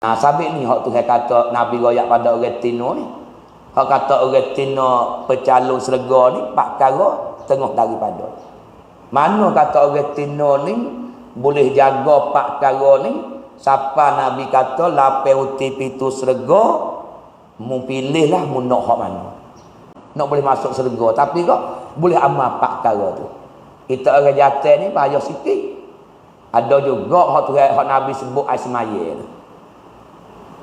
Sabit ni hak Tuhan kata Nabi royak pada orang Tino ni. Hak kata orang Tino pecalon serga ni 4 perkara tengah daripada. Mana kata orang Tino ni boleh jaga 4 perkara ni, siapa Nabi kata lapai uti pitu serga, mu pilihlah mu nak hak mana. Nak boleh masuk serga tapi kok boleh amal 4 perkara tu. Kita orang jatuh ni payah sikit. Ada juga hak Tuhan hak Nabi sebut asmaya tu.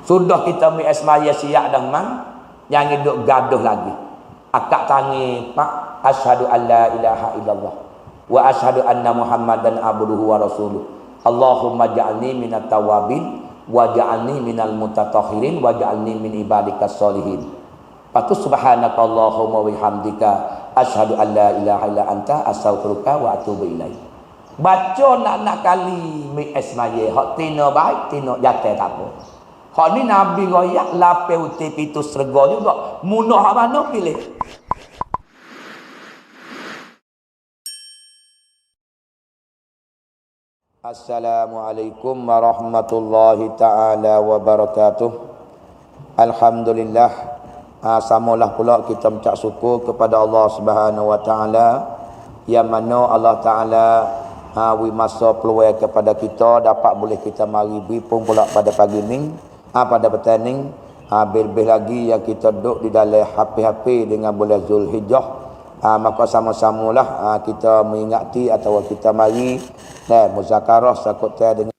Sudah kita mi asmaya siap dah mang, jangan duk gaduh lagi. Akak tangi pak asyhadu alla ilaha illallah wa asyhadu anna muhammadan abduhu wa rasuluh. Allahumma ja'alni minat tawabin wa ja'alni minal mutatahhirin wa ja'alni min ibadikas solihin. Patu subhanaka Allahumma wa bihamdika asyhadu alla ilaha illa anta astaghfiruka wa atubu ilaik. Baca nak kali mi asmaya hak tina baik tina jatuh tak apa. Hak ni Nabi royak lapai uti pitu serga juga. Munah hak mana pilih. Assalamualaikum warahmatullahi taala wabarakatuh. Alhamdulillah. Samalah pula kita mencak syukur kepada Allah Subhanahu wa taala yang mana Allah taala masa peluang kepada kita dapat boleh kita mari berpun pula pada pagi ni. Pada petang ni lebih lagi yang kita duduk di dalam HP dengan bulan Zulhijjah, maka sama-samalah kita mengingati atau kita mari muzakarah sakut dengan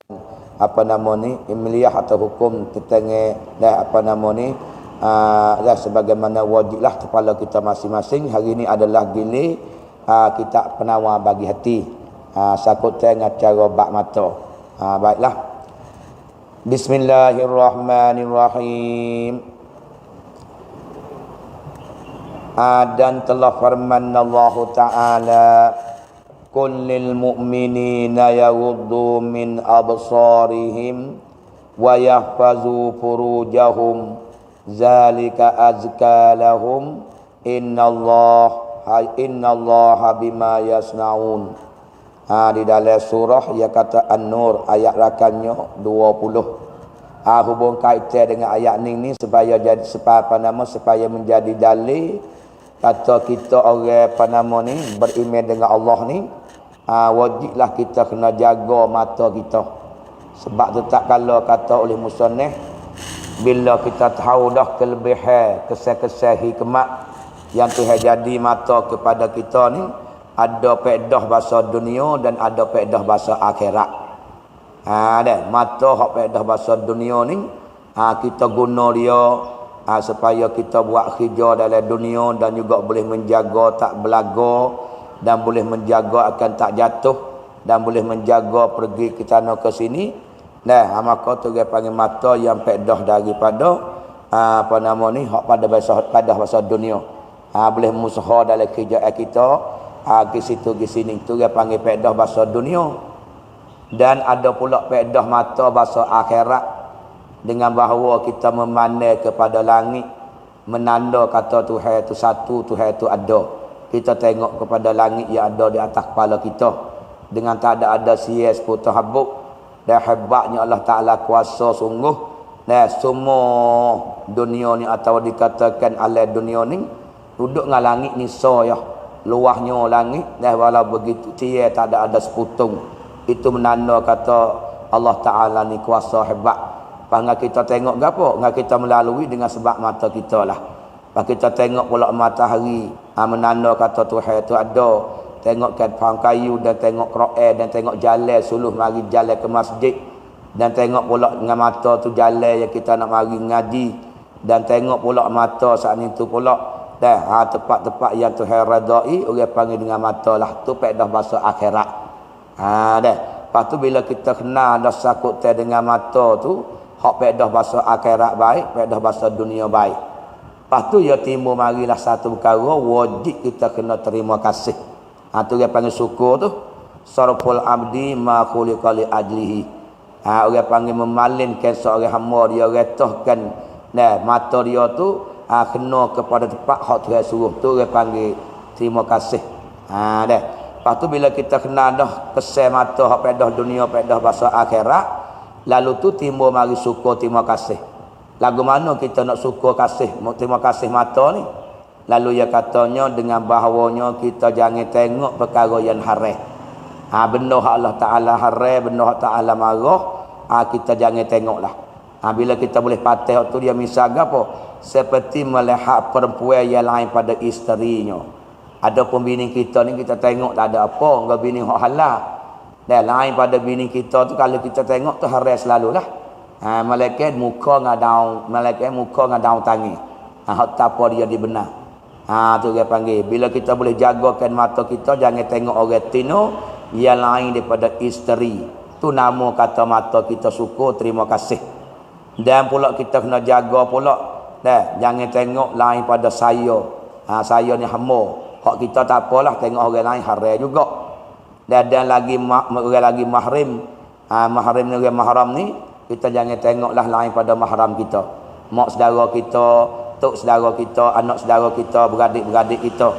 apa nama ni imliyah atau hukum tentang apa nama ni sebagaimana wajiblah kepala kita masing-masing. Hari ini adalah gile kita penawar bagi hati sakut dengan cara bak mata. Baiklah. Bismillahirrahmanirrahim. Dan telah firman Allah Ta'ala, kullil mu'minina yaghuddu min absarihim wa yahfazu furujahum zalika azka lahum innallaha bima yasnaun. Di dalam surah ia kata An-Nur ayat rakannya 20. Hubung kaitan dengan ayat ni supaya jadi supaya menjadi dalil kata kita orang apa nama ni beriman dengan Allah ni wajiblah kita kena jaga mata kita. Sebab tu tak kala kata oleh musannif bila kita tahu dah kelebihan kesan-kesan hikmat yang Tuhan jadi mata kepada kita ni, ada faedah bahasa dunia dan ada faedah bahasa akhirat. Mata hak faedah bahasa dunia ni kita guna dia supaya kita buat kerja dalam dunia dan juga boleh menjaga tak belaga dan boleh menjaga akan tak jatuh dan boleh menjaga pergi ke sana ke sini. Maka tu dia panggil mata yang faedah daripada apa nama ni hak pada bahasa dunia. Boleh musaha dalam kerja kita. Ke situ ke sini tu dia panggil faedah bahasa dunia. Dan ada pula faedah mata bahasa akhirat dengan bahawa kita memandang kepada langit menanda kata Tuhan itu satu, Tuhan itu ada. Kita tengok kepada langit yang ada di atas kepala kita dengan tak ada sia seputar habuk dan hebatnya Allah Taala kuasa sungguh. Semua dunia ni atau dikatakan alam dunia ni duduk dengan langit ni ya. Luahnya langit walau begitu dia tak ada seputung. Itu menanda kata Allah Ta'ala ni kuasa hebat. Panggil kita tengok gapo? Dengan kita melalui dengan sebab mata kita lah. Pak kita tengok pula matahari menanda kata Tuhan itu ada. Tengok kan pohon kayu dan tengok Quran dan tengok jalan suluh mari jalan ke masjid. Dan tengok pula dengan mata tu jalan yang kita nak mari ngaji. Dan tengok pula mata saat itu pula tempat-tempat yang Tuhan redai orang panggil dengan mata lah. Tu faedah bahasa akhirat. Lepas tu bila kita kenal dah sakut dengan mata tu hak faedah bahasa akhirat baik, faedah bahasa dunia baik. Lepas tu ya timbul marilah satu perkara wajib kita kena terima kasih. Tu dia panggil syukur tu. Sarful abdi ma khuliqa li ajlihi. Orang panggil memalingkan seorang hamba dia retahkan mata dia tu kena kepada tempat hak Tuhan suruh tu dia panggil terima kasih. Lepas tu bila kita kenal dah kesan mata hak faedah dunia faedah bahasa akhirat, Lalu tu timbul mari syukur terima kasih. Lagu mana kita nak syukur kasih, terima kasih mata ni? Lalu ia katanya dengan bahawanya kita jangan tengok perkara yang haram. Benda hak Allah Ta'ala haram, benda hak Ta'ala marah, kita jangan tengoklah. Bila kita boleh patah tu dia misal apa? Seperti melihat perempuan yang lain pada isterinya. Adapun bini kita ni kita tengok tak ada apa, enggak bini hak halal. Dan lain pada bini kita tu kalau kita tengok tu haram selalulah. Malaikat muka ngadau, malaikat muka ngadau tangi. Hak tak apa dia dibenar. Tu dia panggil. Bila kita boleh jagakan mata kita jangan tengok orang tino yang lain daripada isteri. Tu nama kata mata kita syukur terima kasih. Dan pula kita kena jaga pula. Jangan tengok lain pada saya. Saya ni hamba. Hak kita tak apalah tengok orang lain haram juga. Dan lagi orang lagi mahram. Mahram ni orang mahram ni kita jangan tengoklah lain pada mahram kita. Mak saudara kita, tok saudara kita, anak saudara kita, beradik-beradik kita.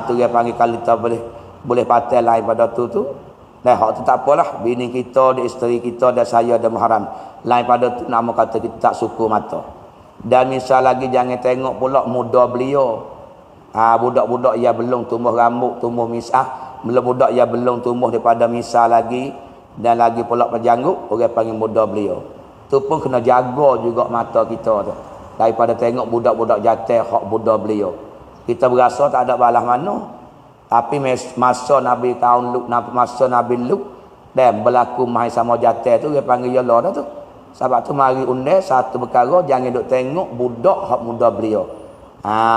Tu dia panggil kalau kita boleh patai lain pada tu. Hak tu tak apalah. Bini kita, isteri kita dan saya dan mahram. Lain pada tu nama kata kita tak syukur mata. Dan misal lagi jangan tengok pula muda beliau. Budak-budak yang belum tumbuh rambut, tumbuh misah. Budak yang belum tumbuh daripada misal lagi. Dan lagi pula berjanggut, orang panggil muda beliau. Tu pun kena jaga juga mata kita tu. Daripada tengok budak-budak jatuh hak muda beliau. Kita berasa tak ada balas mana. Tapi masa Nabi kaum Lut, masa Nabi Lut dan berlaku mai sama jatuh tu dia panggil ya Allah tu. Sebab tu mari undai satu perkara jangan duk tengok budak hak muda beliau.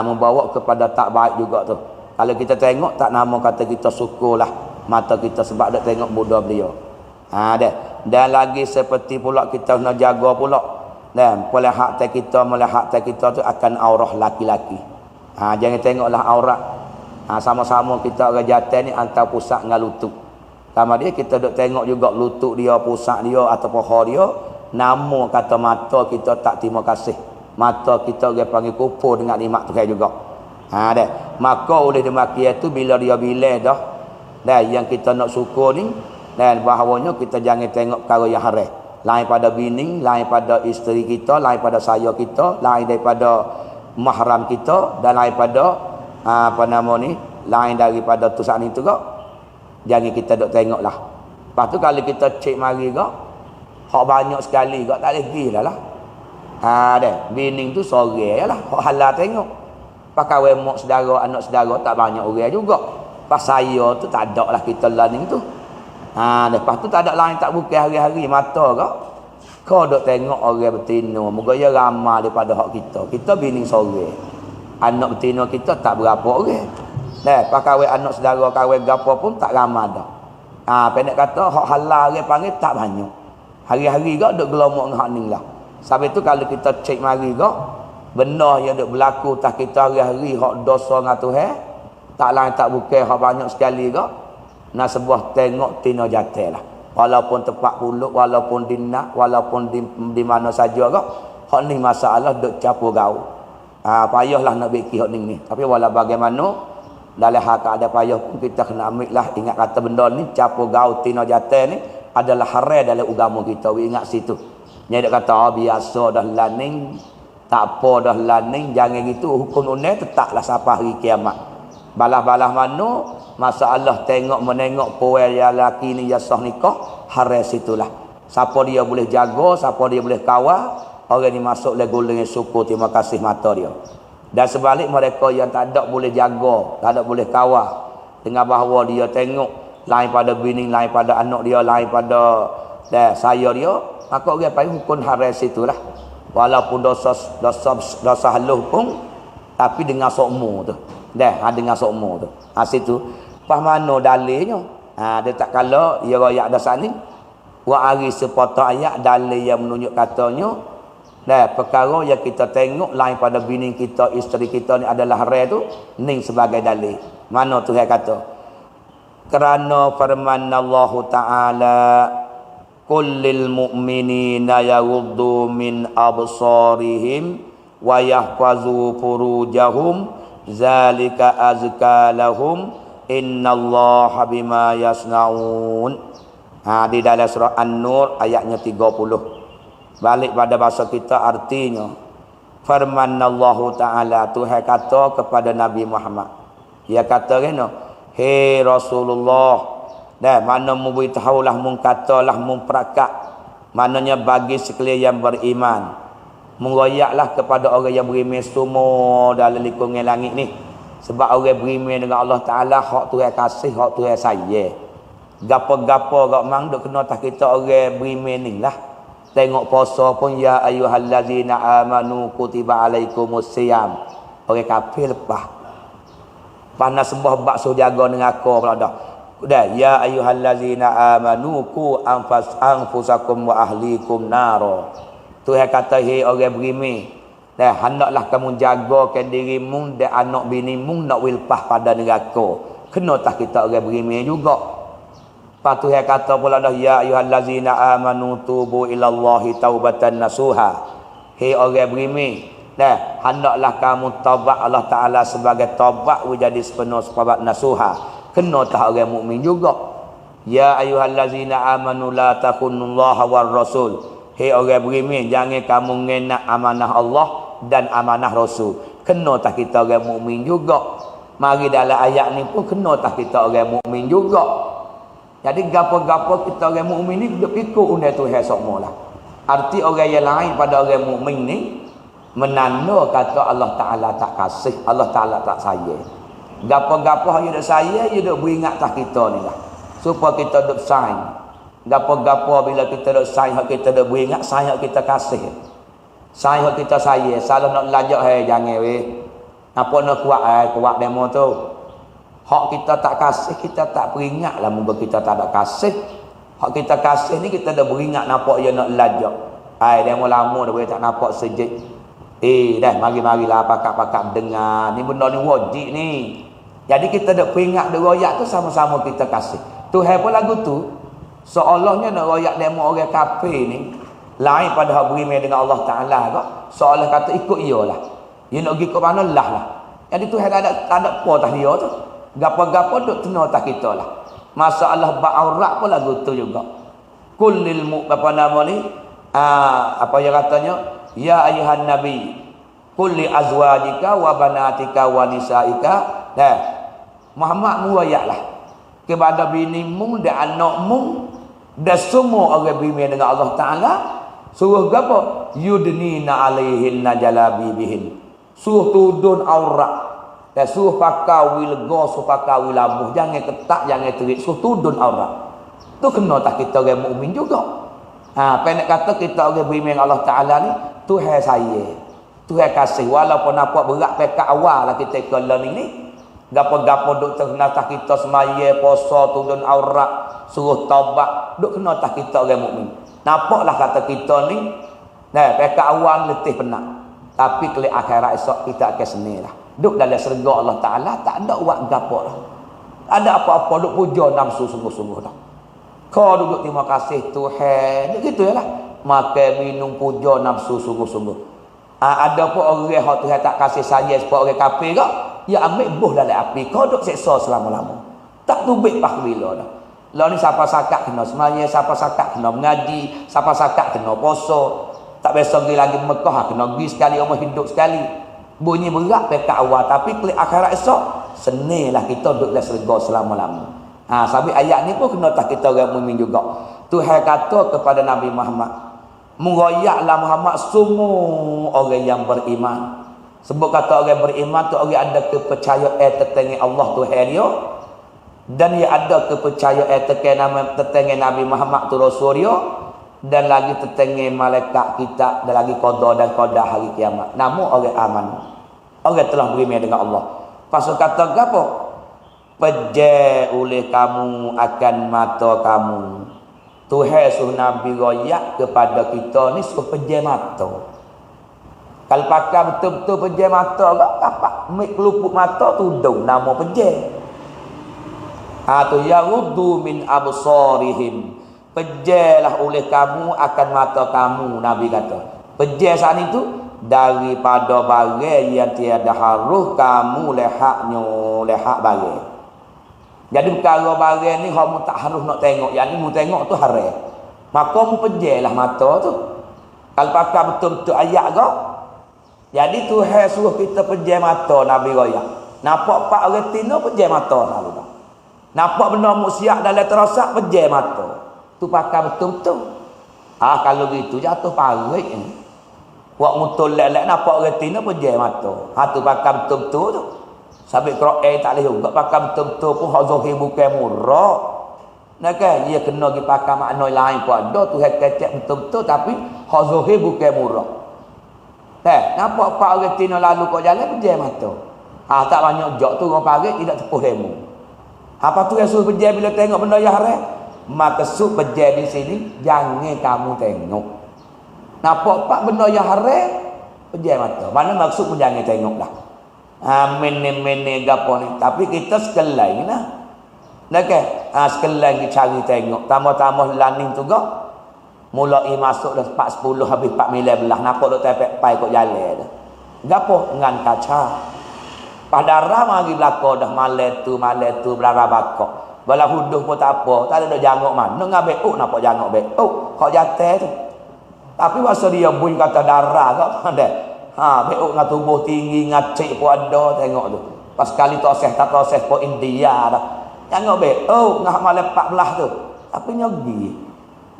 Membawa kepada tak baik juga tu. Kalau kita tengok tak nama kata kita syukurlah mata kita sebab duk tengok muda beliau. Dan lagi seperti pula kita nak jaga pula. Dan melihat kita tu akan aurah laki-laki. Jangan tengoklah aurat. Sama-sama kita orang jantan ni antara pusat dengan lutut. Sama dia kita duk tengok juga lutut dia, pusat dia atau paha dia. Nama kata mata kita tak terima kasih. Mata kita orang panggil kupur dengan nikmat Tuhan juga. Maka oleh demikian tu bila dia bilang dah. Dan yang kita nak syukur ni. Dan bahawanya kita jangan tengok perkara yang haram. Lain pada bini, lain pada isteri kita, lain pada saya kita, lain daripada mahram kita dan lain pada lain daripada tu saat ni tu kok. Jangan kita duk tengoklah. Lepas tu kalau kita cek mari kok, hak banyak sekali kok tak boleh pergi lah. Bini tu sorang lah, hak halal tengok. Pakai mak saudara, anak saudara tak banyak orang juga. Pas saya tu tak ada lah kita learning tu. Lepas tu tak ada lain tak bukan hari-hari mata kau duk tengok orang betina moga ya ramai daripada hak kita. Kita bini sorang. Anak betina kita tak berapa orang. Pakai anak saudara kawin gapo pun tak ramai dah. Pendek kata hak halal orang panggil tak banyak. Hari-hari duk gelomok dengan hak ni lah. Sebab itu kalau kita cek mari benda yang duk berlaku tak kita hari-hari hak dosa dengan Tuhan tak lain tak bukan hak banyak sekali nak sebuah tengok tina jatuh lah. Walaupun tempat puluk, walaupun di nak, walaupun di mana saja hak ni masalah duk campur gaul. Payahlah nak bikin hak ni. Tapi walau bagaimana dalam hak ada payah pun kita kena ambil lah. Ingat kata benda ni campur gaul tina jatuh ni adalah haram dalam agama kita. Ingat situ. Dia kata biasa dah laning, tak apa dah laning, jangan gitu hukum unai tetaplah sampai hari kiamat. Balah-balah mana masalah tengok menengok puan yang lelaki ni yang sah nikah haram situlah. Siapa dia boleh jaga, siapa dia boleh kawal, orang ni masuk le golongan syukur terima kasih mata dia. Dan sebalik mereka yang tak ada boleh jaga, tak ada boleh kawal dengan bahawa dia tengok lain pada bini, lain pada anak dia, lain pada saya dia, maka orang panggil hukum haram situlah. Walaupun dosa halus pun tapi dengan sokmo tu. Dengan sokmo tu. Situ pas mana dalilnya? Dia tak kala dia royak dasar ni. Wa ari sepotong ayat dalil yang menunjuk katanya perkara yang kita tengok lain pada bini kita, isteri kita ni adalah haram tu ni sebagai dalil. Mana Tuhan kata? Kerana firman Allah Taala kullil mu'minina yaghuddu min absarihim wa yahfazu furujahum zalika azka lahum innallaha bima yasnaun. Di dalam surah An-Nur ayatnya 30. Balik pada bahasa kita artinya, firmanallahu ta'ala, Tuhan kata kepada Nabi Muhammad. Dia kata kena, hei Rasulullah, mana mu beritahulah, mu katalah, mu perakat, maknanya bagi sekalian yang beriman, mengoyaklah kepada orang yang beriman semua dalam lingkungan langit ni. Sebab orang beriman dengan Allah Ta'ala, hak Tuhan kasih, hak Tuhan sayang. Gapo-gapo gak mang duk kena tak kita orang beriman ni lah. Tengok puasa pun, ya ayyuhallazina amanu kutiba alaikumusiyam. Orang kafir lepas. Panas sembah bakso jaga dengan aku pula dah. Dah, ya ayyuhallazina amanu ku anfusakum wa ahlikum naro. Tuhan kata, hei orang beriman, dah hendaklah kamu jagakan dirimu dan anak binimu nak wilpah pada neraka. Kena tak kita orang beriman juga. Lepas tu Tuhan kata pula dah, ya ayyuhallazina amanu tubu ilallahi taubatan nasuha. Hei orang beriman, dah hendaklah kamu taubat Allah Ta'ala sebagai taubat menjadi sepenuh taubat nasuha. Kena tak orang mukmin juga. Ya ayyuhallazina amanu la takhunullaha war rasul. Hei orang beriman, jangan kamu ngenak amanah Allah dan amanah Rasul. Kena tak kita orang mukmin juga. Mari dalam ayat ni pun kena tak kita orang mukmin juga. Jadi gapo-gapo kita orang mukmin ni duk ikut undang Tuhan semua lah. Arti orang yang lain pada orang mukmin ni menanda kata Allah Ta'ala tak kasih, Allah Ta'ala tak sayang. Gapo-gapo dia dak sayang, dia duk beringat tak kita ni lah. Supaya kita duk sayang. Gapo-gapo bila kita duk sayang, kita duk beringat, sayang kita kasih. Sayang kita sayang, salah nak lajak, hey jangan weh. Apa nak kuat demo tu. Hak kita tak kasih, kita tak peringat lah muka kita tak ada kasih. Hak kita kasih ni kita dah beringat nampak dia nak lajak. Hai demo lama dah boleh tak nampak sejik. Dah mari-marilah pakak-pakak dengar. Ni benda ni wajib ni. Jadi kita dah peringat dia royak tu sama-sama kita kasih. Tuhan pun lagu tu seolahnya nak royak demo orang kafir ni lain pada hak beriman dengan Allah Ta'ala kok. Seolah kata ikut ia lah. Dia nak pergi ke mana lah lah. Jadi Tuhan tak ada apa tah dia tu. Gapa-gapa duk tena tak kita lah. Masalah ba'aurat pun lagu tu juga. Kullil apa nama ni? Apa yang katanya? Ya ayuhan nabi, kulli azwajika wa banatika wa nisaika. Muhammad muayaklah kepada binimu dan anakmu dan semua orang beriman dengan Allah Ta'ala. Suruh apa? Yudnina alaihinna jalabibihin. Suruh tudun aurat. Dan suruh pakai wilgo, suruh pakai wilabuh. Jangan ketak, jangan terik. Suruh tudun aurat. Tu kena tak kita orang mukmin juga. Pendek kata kita orang beriman dengan Allah Ta'ala ni, Tuhan sayang, Tuhan kasih. Walaupun nampak berat pekat awal lah kita ke learning ni. Gapo-gapo duk kena tak kita semaya, puasa, tudun aurat, suruh taubat, duk kena tak kita orang mukmin. Nampaklah kata kita ni, pekat awal letih penat. Tapi kelak akhirat esok kita akan senilah. Duk dalam syurga Allah Ta'ala tak ada buat gapo lah. Ada apa-apa duk puja nafsu sungguh-sungguh dah. Kau duduk terima kasih Tuhan. Begitu ya lah. Makan minum puja nafsu sungguh-sungguh. Ada pun orang yang Tuhan tak kasih sayang sebab orang kafir ke, ya ambil buh dalam api. Kau duduk seksa selama-lama. Tak tubik pah bila dah. Lah ni siapa sakat kena semaya, siapa sakat kena mengaji, siapa sakat kena puasa. Tak biasa pergi lagi Mekah, kena pergi sekali umur hidup sekali. Bunyi berat pekat awal, tapi kelak akhirat esok senilah kita duduk dalam syurga selama-lama. Sampai ayat ni pun kena tak kita orang mukmin juga. Tuhan kata kepada Nabi Muhammad, mengoyaklah Muhammad semua orang yang beriman. Sebab kata orang beriman tu orang ada kepercayaan tentang Allah Tuhan dia, dan dia ada kepercayaan tentang Nabi Muhammad tu Rasul dia, dan lagi tentang malaikat kita, dan lagi qada dan qadar hari kiamat. Namun orang aman, orang telah beriman dengan Allah. Pasal kata apa? Pejah oleh kamu akan mata kamu. Tuhan suruh Nabi royak kepada kita ni suruh pejah mata. Kalau pakai betul-betul pejah mata ke apa? Mik kelupuk mata tudung nama pejah. Tu yaghuddu min absarihim. Pejahlah oleh kamu akan mata kamu, Nabi kata. Pejah saat itu daripada barang yang tiada harus kamu lehaknya lehak barang. Jadi perkara barang ni kamu tak harus nak tengok. Yang ni mu tengok tu haram. Maka mu pejailah mata tu. Kalau pakai betul-betul ayat kau. Jadi Tuhan suruh kita pejai mata Nabi royak. Nampak pak retina pejai mata selalu dah. Nampak benda musiak dalam terosak pejai mata. Tu pakai betul-betul. Kalau gitu jatuh parik ni. Buat mutul lelek nampak retina pejai mata. Tu pakai betul-betul tu. Sabit Quran tak boleh juga pakai betul-betul pun hak zahir bukan murah. Nah kan dia kena pergi pakai makna lain pun ada tu hak kecek betul-betul tapi hak zahir bukan murah. Nampak pak retina lalu kau jalan pejai mata. Tak banyak jok tu orang parik tidak tepuh demo. Apa tu yang suruh pejai bila tengok benda yang haram? Maksud pejai di sini jangan kamu tengok. Nampak pak benda yang haram pejai mata. Mana maksud pun jangan tengok dah. Mene gapo ni tapi kita sekali lah nak sekali cari tengok tambah-tambah laning tu gak mulai masuk dah 4:10 habis 4:19 nampak dok tepek pai kok jalan dah gapo ngan kaca padara mari belako dah malam tu belara bakok bala huduh pun tak apa tak ada jangok mana ngabe nampak jangok kok jatuh tu tapi masa dia bunyi kata darah kok pandai beuk dengan tubuh tinggi ngacik pun ada tengok tu. Pas kali toseh tak toseh pun India dah. Tengok beuk ngah malam 14 tu. Tapi nyogi.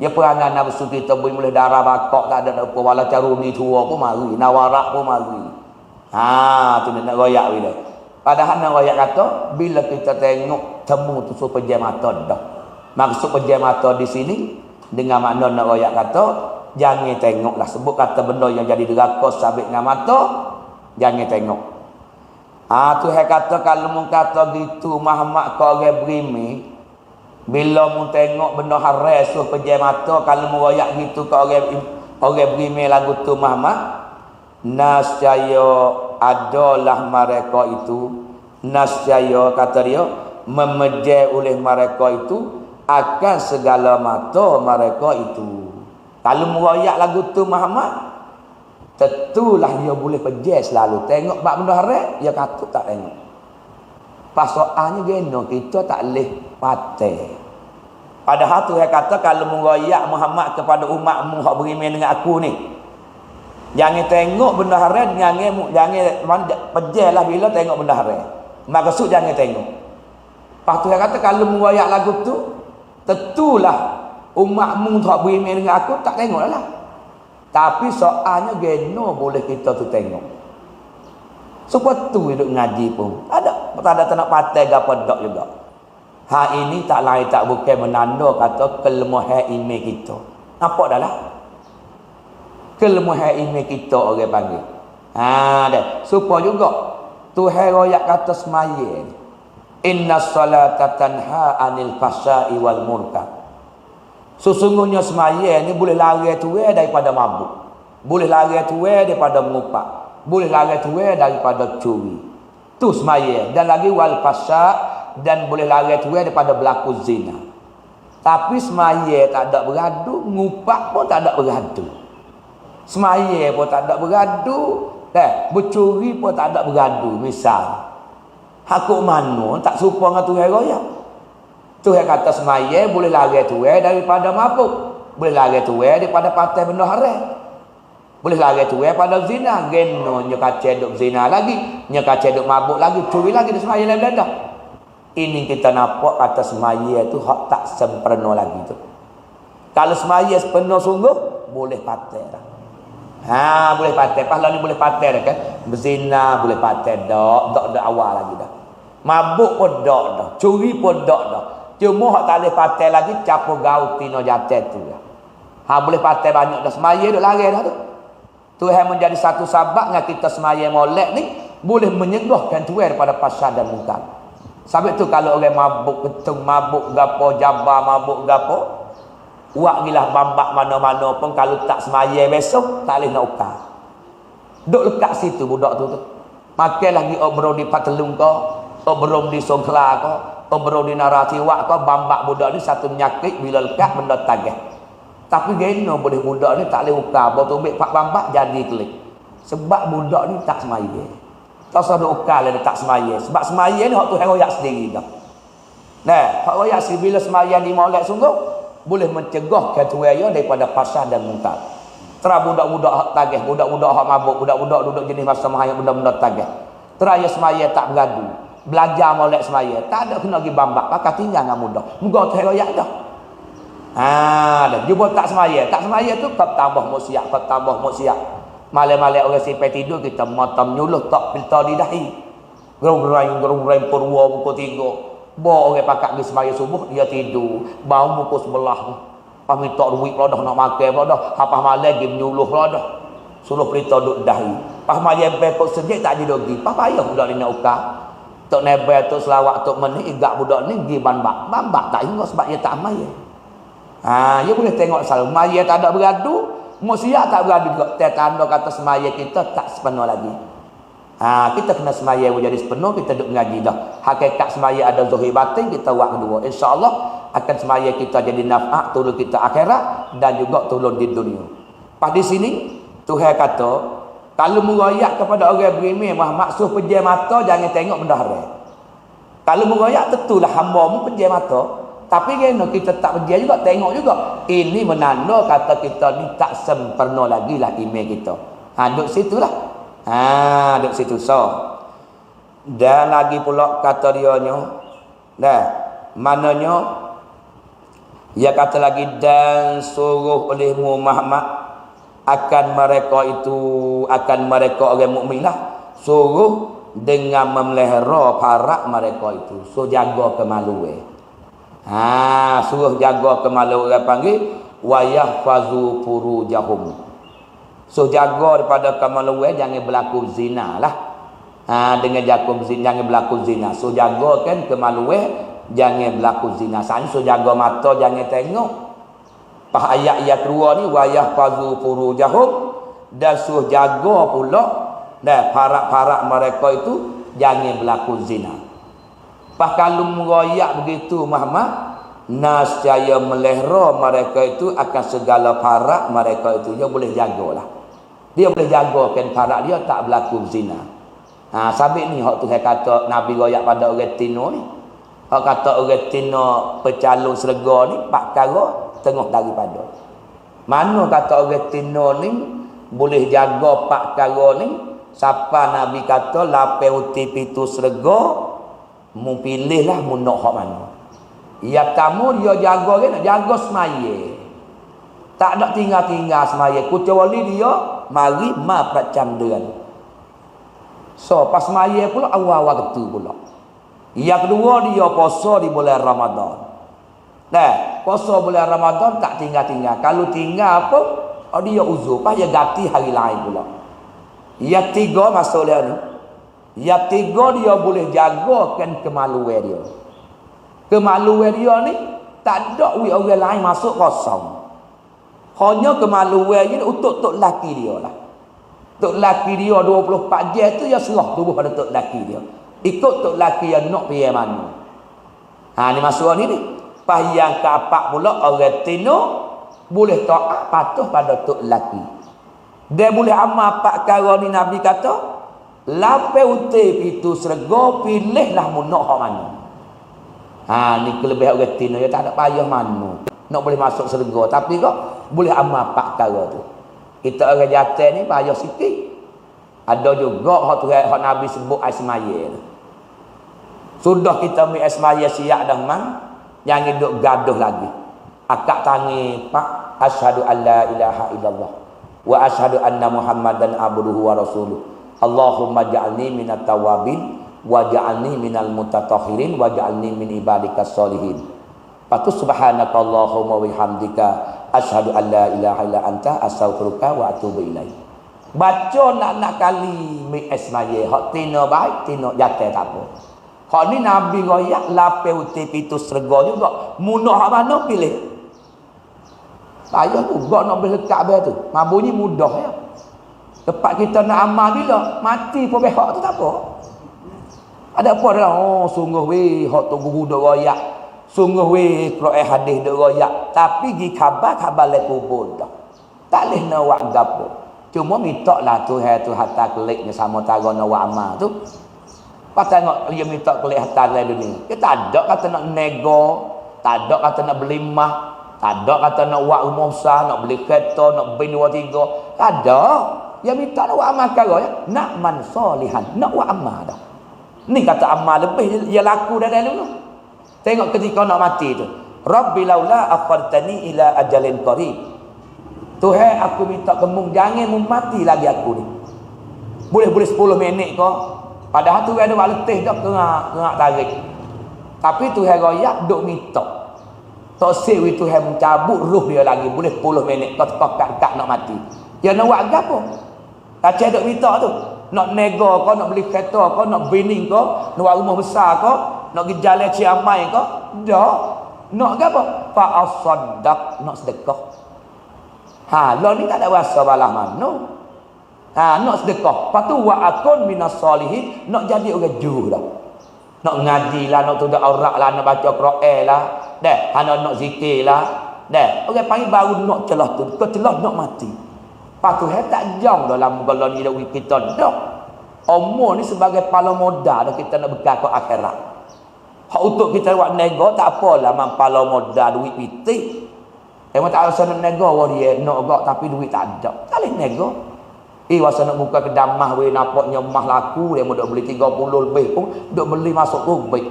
Ya perangan nafsu kita boleh darah bakok tak ada apa wala caruni tua pun mari, nawarak pun mari. Tu nak royak bila. Padahal nak royak kata bila kita tengok temu tu so pejam mata dah. Maksud pejam mata di sini dengan makna nak royak kata jangan tengoklah sebut kata benda yang jadi deraka sabit dengan mata jangan tengok. Tuhan kata kalau mu kata gitu Muhammad kau orang berimi bila mu tengok benda haram suruh pejam mata kalau mu royak gitu kau orang berimi lagu tu Muhammad nascaya adalah mereka itu nascaya kata dia memejai oleh mereka itu akan segala mata mereka itu. Kalau merayak lagu tu Muhammad, tentulah dia boleh pejai selalu. Tengok bab benda haram, dia katut tak tengok. Pasoalnya geno kita tak boleh patai. Padahal tu dia kata kalau merayak Muhammad kepada umatmu hak beriman dengan aku ni. Jangan tengok benda haram, jangan pejai lah bila tengok benda haram. Maksud jangan tengok. Lepas tu dia kata kalau merayak lagu tu, tentulah umatmu tak beriman dengan aku tak tengok lah. Tapi soalnya geno boleh kita tu tengok. Sebab tu hidup ngaji pun tak ada tak nak patai gapo dak juga. Ini tak lain tak bukan menanda kata kelemahan iman kita. Nampak dah lah. Kelemahan iman kita orang panggil. Dah. Supaya juga Tuhan royak kata semaya. Innas salata tanha anil fahsya'i wal munkar. Sesungguhnya semaya ni boleh lari tuai daripada mabuk. Boleh lari tuai daripada mengupak. Boleh lari tuai daripada curi. Tu semaya. Dan lagi wal fasya dan boleh lari tuai daripada berlaku zina. Tapi semaya tak ada beradu, ngupak pun tak ada beradu. Semaya pun tak ada beradu, bercuri pun tak ada beradu. Misal, hakuk mana tak serupa dengan Tuhan royak. Tuhan kata semaya boleh lari tuai daripada mabuk. Boleh lari tuai daripada patai benda haram. Boleh lari tuai pada zina. Geno nya kaca duk zina lagi. Nya kaca duk mabuk lagi. Curi lagi di semaya lain dah. Ini kita nampak kata semaya tu hak tak sempurna lagi tu. Kalau semaya sepenuh sungguh boleh patai dah. Boleh patai. Pahala ni boleh patai dah kan. Berzina boleh patai dak. Dak awal lagi dah. Mabuk pun dak dah. Curi pun dak dah. Cuma hak tak boleh patai lagi capo gaul tino jatuh tu lah. Boleh patai banyak dah semaya duk lari dah tu. Tuhan menjadi satu sebab dengan kita semaya molek ni boleh menyegahkan Tuhan daripada fasad dan munkar. Sebab tu kalau orang mabuk ketung mabuk gapo jabar mabuk gapo buat gilah bambak mana-mana pun kalau tak semaya besok tak boleh nak ukar. Duk lekat situ budak tu. Makan lagi obro di Patelung kau, obro di Songkla kau, obro di Naratiwak kau, bambak budak ni satu penyakit bila lekat benda tagih. Tapi geno boleh budak ni tak boleh ukar, bawa tubik pak bambak jadi klik. Sebab budak ni tak semaya. Tak usah duk ukar lah tak semaya. Sebab semaya ni hak tu hang royak sendiri dah. Nah, hak royak bila sembahyang di molek sungguh boleh mencegah ketuaya daripada fasad dan mungkar. Tera budak-budak hak tagih, budak-budak hak mabuk, budak-budak duduk jenis masa mahayat benda-benda tagih. Teraya semaya tak bergaduh. Belajar molek semaya, tak ada kena pergi bambak, pakai tinggal dengan mudah. Moga tu royak dah. Dah jumpa tak semaya tu kau tambah maksiat, kau tambah maksiat. Malam-malam orang sampai tidur kita matam nyuluh tak filter di dahi. Gerung-gerung purwa pukul 3. Bawa orang pakat pergi semaya subuh dia tidur. Bau pukul 11. Pas minta duit pula dah nak makan pula dah. Apa malam pergi menyuluh pula dah. Suruh pelita duduk dahi. Pas malam pekok sejak tak ada lagi. Pas payah budak ni nak ukar. Tok nebel tok selawat tok menik igak budak ni pergi bambak. Bambak tak ingat sebab dia tak maya. Dia boleh tengok selalu. Maya tak ada beradu. Maksiat tak beradu juga. Tanda kata semaya kita tak sepenuh lagi. Kita kena semaya jadi sepenuh. Kita duduk mengaji dah. Hakikat semaya ada zahir batin. Kita buat kedua. InsyaAllah akan semaya kita jadi naf'ah. Tolong kita akhirat. Dan juga tolong di dunia. Pas di sini Tuhan kata, kalau merayak kepada orang berimeh maksud pejam mata jangan tengok benda haram. Kalau merayak tentulah hamba mu pejam mata. Tapi kena kita tak pergi juga, tengok juga. Ini menanda kata kita ni tak sempurna lagi lah iman kita. Duduk situ lah. Duduk situ. So, dan lagi pula kata dia nya. Mananya, dia kata lagi, dan suruh olehmu Muhammad akan mereka orang mukmin lah. Suruh dengan memelihara parak mereka itu. So, jaga kemaluan. Suruh jaga kemaluan orang panggil wayahfazu furujahum. So jaga daripada kemaluan jangan berlaku zina lah. Dengan jangan berlaku zina. So jaga kan kemaluan jangan berlaku zina. So jaga mata jangan tengok. Pas ayat kedua ni wayahfazu furujahum, dan suruh jaga pula dan parak-parak mereka itu jangan berlaku zina. Pas kalau meroyak begitu Muhammad, nascaya melihara mereka itu akan segala parak mereka itu. Dia boleh jagalah. Dia boleh jagakan parak dia tak berlaku zina. Sabit ni hak Tuhan kata Nabi royak pada orang Tino ni. Hak kata orang Tino pecalon serga ni 4 perkara tengah daripada. Mana kata orang Tino ni boleh jaga 4 perkara ni? Siapa Nabi kata lapai uti pitu serga, mu pilihlah mu nak hak mana. Ya tamu dia jaga kan, jaga semaya. Tak ada tinggal-tinggal semaya. Kecuali dia mari ma percam dengan. So pas semaya pula awal-awal ketu pula. Yang kedua dia puasa di bulan Ramadan. Puasa bulan Ramadan tak tinggal-tinggal. Kalau tinggal apa? Dia uzur. Pas dia ganti hari lain pula. Yang tiga masalah ni. Yang tiga dia boleh jagakan kemaluan dia. Kemaluan dia ni tak ada orang lain masuk kosong. Hanya kemaluan dia untuk tok laki dia lah. Tok laki dia 24 jam tu dia serah tubuh pada tok laki dia. Ikut tok laki dia nak pergi mana. Ni masalah ni. Pas yang keempat pula orang Tino boleh taat patuh pada tok laki. Dia boleh amal 4 perkara ni Nabi kata, lapai uti pitu serga, pilihlah mu nak hak mana. Ni kelebihan orang Tino, dia tak ada payah mana nak boleh masuk serga, tapi kok boleh amal 4 perkara tu. Kita orang jatuh ni payah sikit. Ada juga hak Nabi sebut asmaya. Sudah kita mi asmaya siap dah mang, jangan duk gaduh lagi. Akak tangi pak asyhadu alla ilaha illallah wa asyhadu anna muhammadan abduhu wa rasuluh. Allahumma ja'alni minat tawabin wa ja'alni minal mutatahhirin wa ja'alni min ibadikas solihin. Patu subhanaka Allahumma wa bihamdika asyhadu an la ilaha illa anta astaghfiruka wa atubu ilaik. Baca nak kali mi asmaya hak tino baik tino jatuh tak apa. Hak ni Nabi royak lapai uti pitu serga juga. Munah hak mana pilih. Payah juga nak boleh lekat tu. Mabunyi mudah ya. Tempat kita nak amal bila mati pun behak tu tak apa. Ada apa dah? Sungguh weh hak tu guru dak royak. Sungguh weh Quran hadis dak royak. Tapi gi khabar le kubur dah. Tak leh nak buat gapo. Cuma minta lah Tuhan tu hatta keliknya sama tara nak buat amal tu. Kau tengok dia minta kelihatan dalam dunia. Dia tak ada kata nak nego, tak ada kata nak beli mah, tak ada kata nak buat rumah besar, nak beli kereta, nak beli 2 3. Tak ada. Dia minta nak buat amal kara ya. Nak man solihan, nak buat amal dah. Ni kata amal lebih dia laku dah dalam tu. Tengok ketika nak mati tu. Rabbi laula akhartani ila ajalin qarib. Tuhan aku minta kamu jangan mati lagi aku ni. Boleh 10 minit kau. Padahal tu ada buat letih dah kena tarik. Tapi Tuhan royak duk minta. Tak sewi Tuhan mencabut roh dia lagi boleh 10 minit kau kat nak mati. Ya nak buat apa? Kacau duk minta tu. Nak nego kau, nak beli kereta kau, nak bini kau, nak buat rumah besar kau, nak pergi jalan Ciamai kau. Dah. Nak apa? Fa asaddaq, nak sedekah. Lo ni tak ada rasa balah mana. Nak sedekah. Lepas tu wa akun minas solihin, nak jadi orang jujur dah. Nak ngaji lah, nak tudak aurat lah, nak baca Quran lah. Dah, nak zikir lah. Dah, orang panggil baru nak celah tu. Kau celah nak mati. Lepas tu tak jauh dalam golongan hidup kita dah. Umur ni sebagai pala modal dah kita nak bekal ke akhirat. Hak untuk kita buat nego tak apalah man pala modal duit pitik. Memang tak rasa nak nego dia nak gak tapi duit tak ada. Tak boleh nego. Wasa nak buka kedai mah we nampaknya mah laku dia mau duk beli 30 lebih pun duk beli masuk rubik.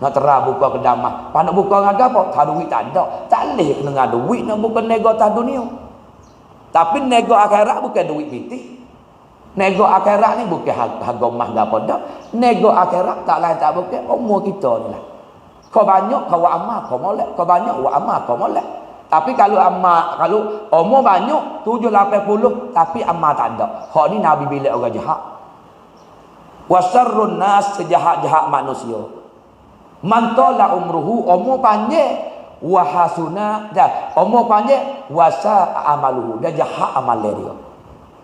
Nak terah buka kedai mah. Pak nak buka dengan apa? Tak duit tak ada. Tak boleh dengan duit nak buka nego tas dunia. Tapi nego akhirat bukan duit pitik. Nego akhirat ni bukan harga mah gapo dak. Nego akhirat tak lain tak bukan umur kita ni lah. Kau banyak kau buat amal kau molek. Kau banyak buat amal kau molek. Tapi kalau umur banyak 780 tapi amal tak ada. Hak ni Nabi bilik orang jahat. Wasarrun nas sejahat-jahat manusia. Man tala umruhu umur panjang wa hasuna dah umur panjang wasa amaluhu dah jahat amal dia.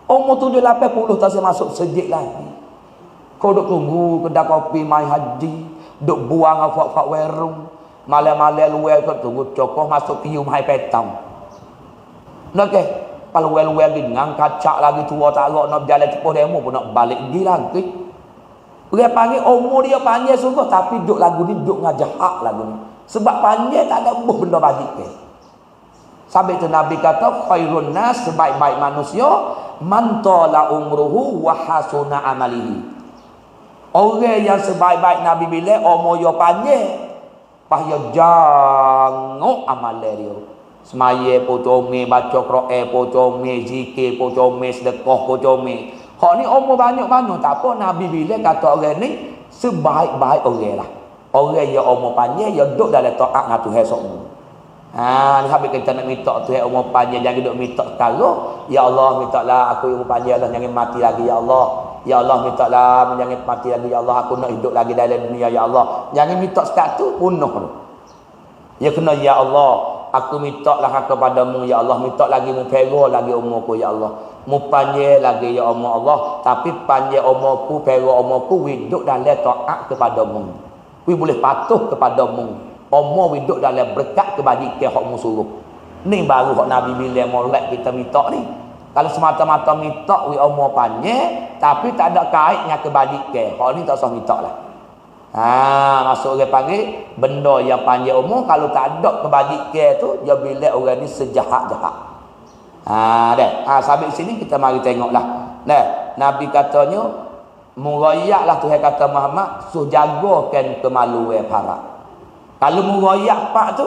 Umur 780 tak masuk sejik lagi. Kau duk tunggu kedai kopi mai haji, duk buang afak-afak warung. Malam-malam luar kau tunggu cokoh masuk pium hai petang. Nak ke? Kalau luar lagi ngangkat cak lagi tua tak agak nak berjalan cepat demo pun nak balik pergi lagi. Dia panggil umur dia panjang sungguh tapi duk lagu ni duk ngajak hak lagu ni. Sebab panjang tak ada buh benda bagi ke. Sampai tu Nabi kata khairun nas sebaik-baik manusia man tala umruhu wa hasuna amalihi. Orang yang sebaik-baik Nabi bila umur dia panjang pahya jangok amal dia. Semaya pocome, baca Quran pocome, zikir pocome, sedekah pocome. Hak ni umur banyak mana tak apa Nabi bila kata orang ni sebaik-baik orang lah. Orang yang umur panjang yang duduk dalam taat dengan Tuhan semua. Ni habis kita nak minta Tuhan umur panjang jangan duduk minta sekarang. Ya Allah mintalah aku umur panjang Allah jangan mati lagi ya Allah. Ya Allah mintalah jangan mati lagi ya Allah aku nak hidup lagi dalam dunia ya Allah. Jangan minta sekat tu bunuh tu. Ya kena ya Allah aku minta lah kepadamu ya Allah minta lagi mu pera lagi umurku ya Allah. Mu panjang lagi ya Allah tapi panjang umurku pera umurku hidup dalam taat kepadamu. We boleh patuh kepadamu. Umur hidup dalam berkat kebajikan hak mu suruh. Ni baru hak Nabi bila molek kita minta ni. Kalau semata-mata minta we umur panjang tapi tak ada kaitnya kebajikan. Hak ni tak usah minta lah. Masuk orang panggil benda yang panjang umur kalau tak ada kebajikan tu dia bila orang ni sejahat-jahat. Sampai sini kita mari tengoklah. Nabi katanya murayaklah Tuhan kata Muhammad suruh jagakan kemaluan para. Kalau murayak pak tu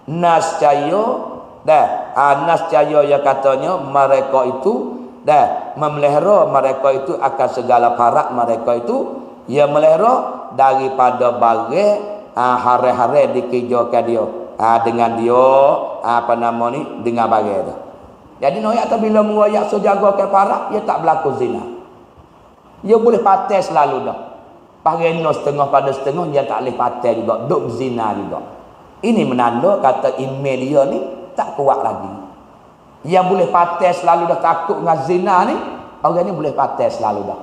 nascaya nascaya yang katanya mereka itu memelihara mereka itu akan segala parak mereka itu yang melihara daripada barang hari-hari dikerjakan dia dengan dia apa nama ni dengan barang tu. Jadi noyak tu bila murayak suruh jagakan parak dia tak berlaku zina. Dia boleh patai selalu dah. Pareno setengah pada setengah dia tak boleh patai juga, duk zina juga. Ini menanda kata email dia ni tak kuat lagi. Yang boleh patai selalu dah takut dengan zina ni, orang ni boleh patai selalu dah.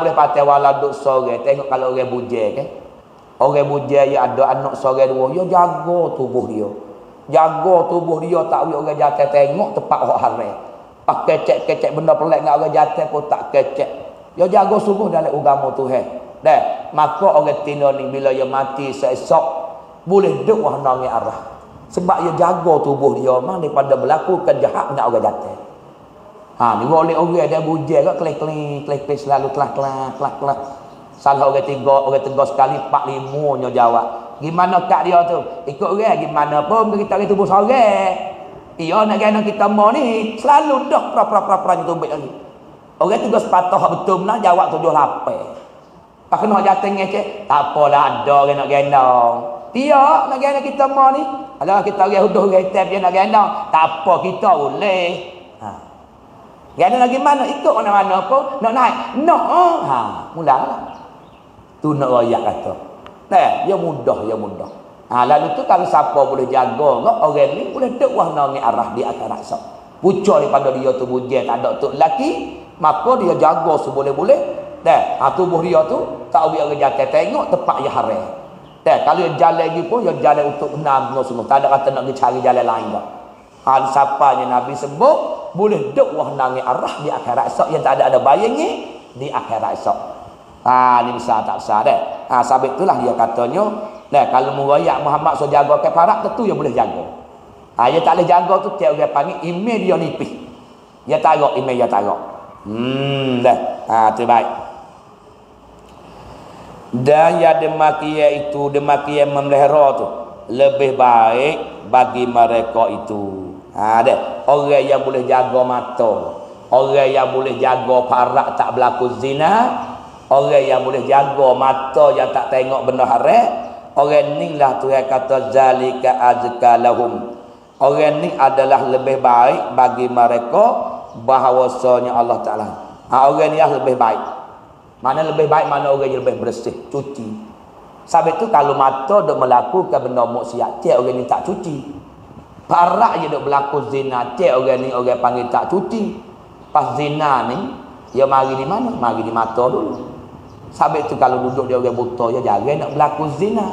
Boleh patai walau duk sore. Tengok kalau orang bujai kan. Orang bujai yang ada anak sore dua, dia jaga tubuh dia. Jaga tubuh dia tak boleh orang jatuh tengok tempat hak haram. Pakai kecek-kecek benda pelik dengan orang jatuh pun tak kecek. Dia jaga sungguh dalam agama Tuhan. Dah, maka orang tino ni bila dia mati seesok boleh duk wahna ngi arah. Sebab dia jaga tubuh dia memang daripada berlaku kejahat dengan orang jatuh. Ni boleh orang dia bujel kok klik selalu kelak. Salah orang tegur sekali 4-5 nya jawab. Gimana kat dia tu? Ikut orang gimana pun kita tubuh seorang. Ia nak kena kita mau ni selalu dah pra tubuh lagi. Orang tegur sepatah betul benar jawab 7-8. Pak kena jatuh ngecek, tak apalah ada orang nak gendong. Dia nak gendong kita mau ni. Kalau kita orang huduh retep dia nak gendong, tak apa kita boleh. Gendong lagi mana? Ikut mana-mana pun nak naik. Nak. Mulalah. Tu nak royak kata. Dia mudah. Lalu tu kalau siapa boleh jaga orang ni boleh duk wahna ngi arah di akhirat sok. Pucuk daripada dia tu bujel tak ada tu lelaki, maka dia jaga seboleh-boleh. Tubuh dia tu tak boleh orang jatuh tengok tempat yang haram. Kalau dia jalan lagi pun dia jalan untuk benar sungguh. Tak ada kata nak pergi cari jalan lain dah. Siapanya Nabi sebut boleh duk wahna ngi arah di akhirat sok yang tak ada bayangnya di akhirat sok. Ni besar tak besar dah. Sebab itulah dia katanya, kalau merayak Muhammad so jaga ke parak tentu dia boleh jaga. Dia tak boleh jaga tu tiap orang panggil email dia nipis. Dia tarik email dia tarik. Tu baik. Dan yang demikian memelihara tu lebih baik bagi mereka itu. Orang yang boleh jaga mata, orang yang boleh jaga parak tak berlaku zina, orang yang boleh jaga mata yang tak tengok benda haram, orang ni lah Tuhan kata zalika azka lahum. Orang ni adalah lebih baik bagi mereka bahawasanya Allah Taala. Orang ni lah lebih baik. Mana lebih baik, mana orang yang lebih bersih, cuci. Sebab itu kalau mata duk melakukan benda maksiat, cik orang ni tak cuci. Parak je duk berlaku zina, cik orang ni orang panggil tak cuci. Pas zina ni, dia mari di mana? Mari di mata dulu. Sebab itu kalau duduk dia orang buta, dia jarang nak berlaku zina.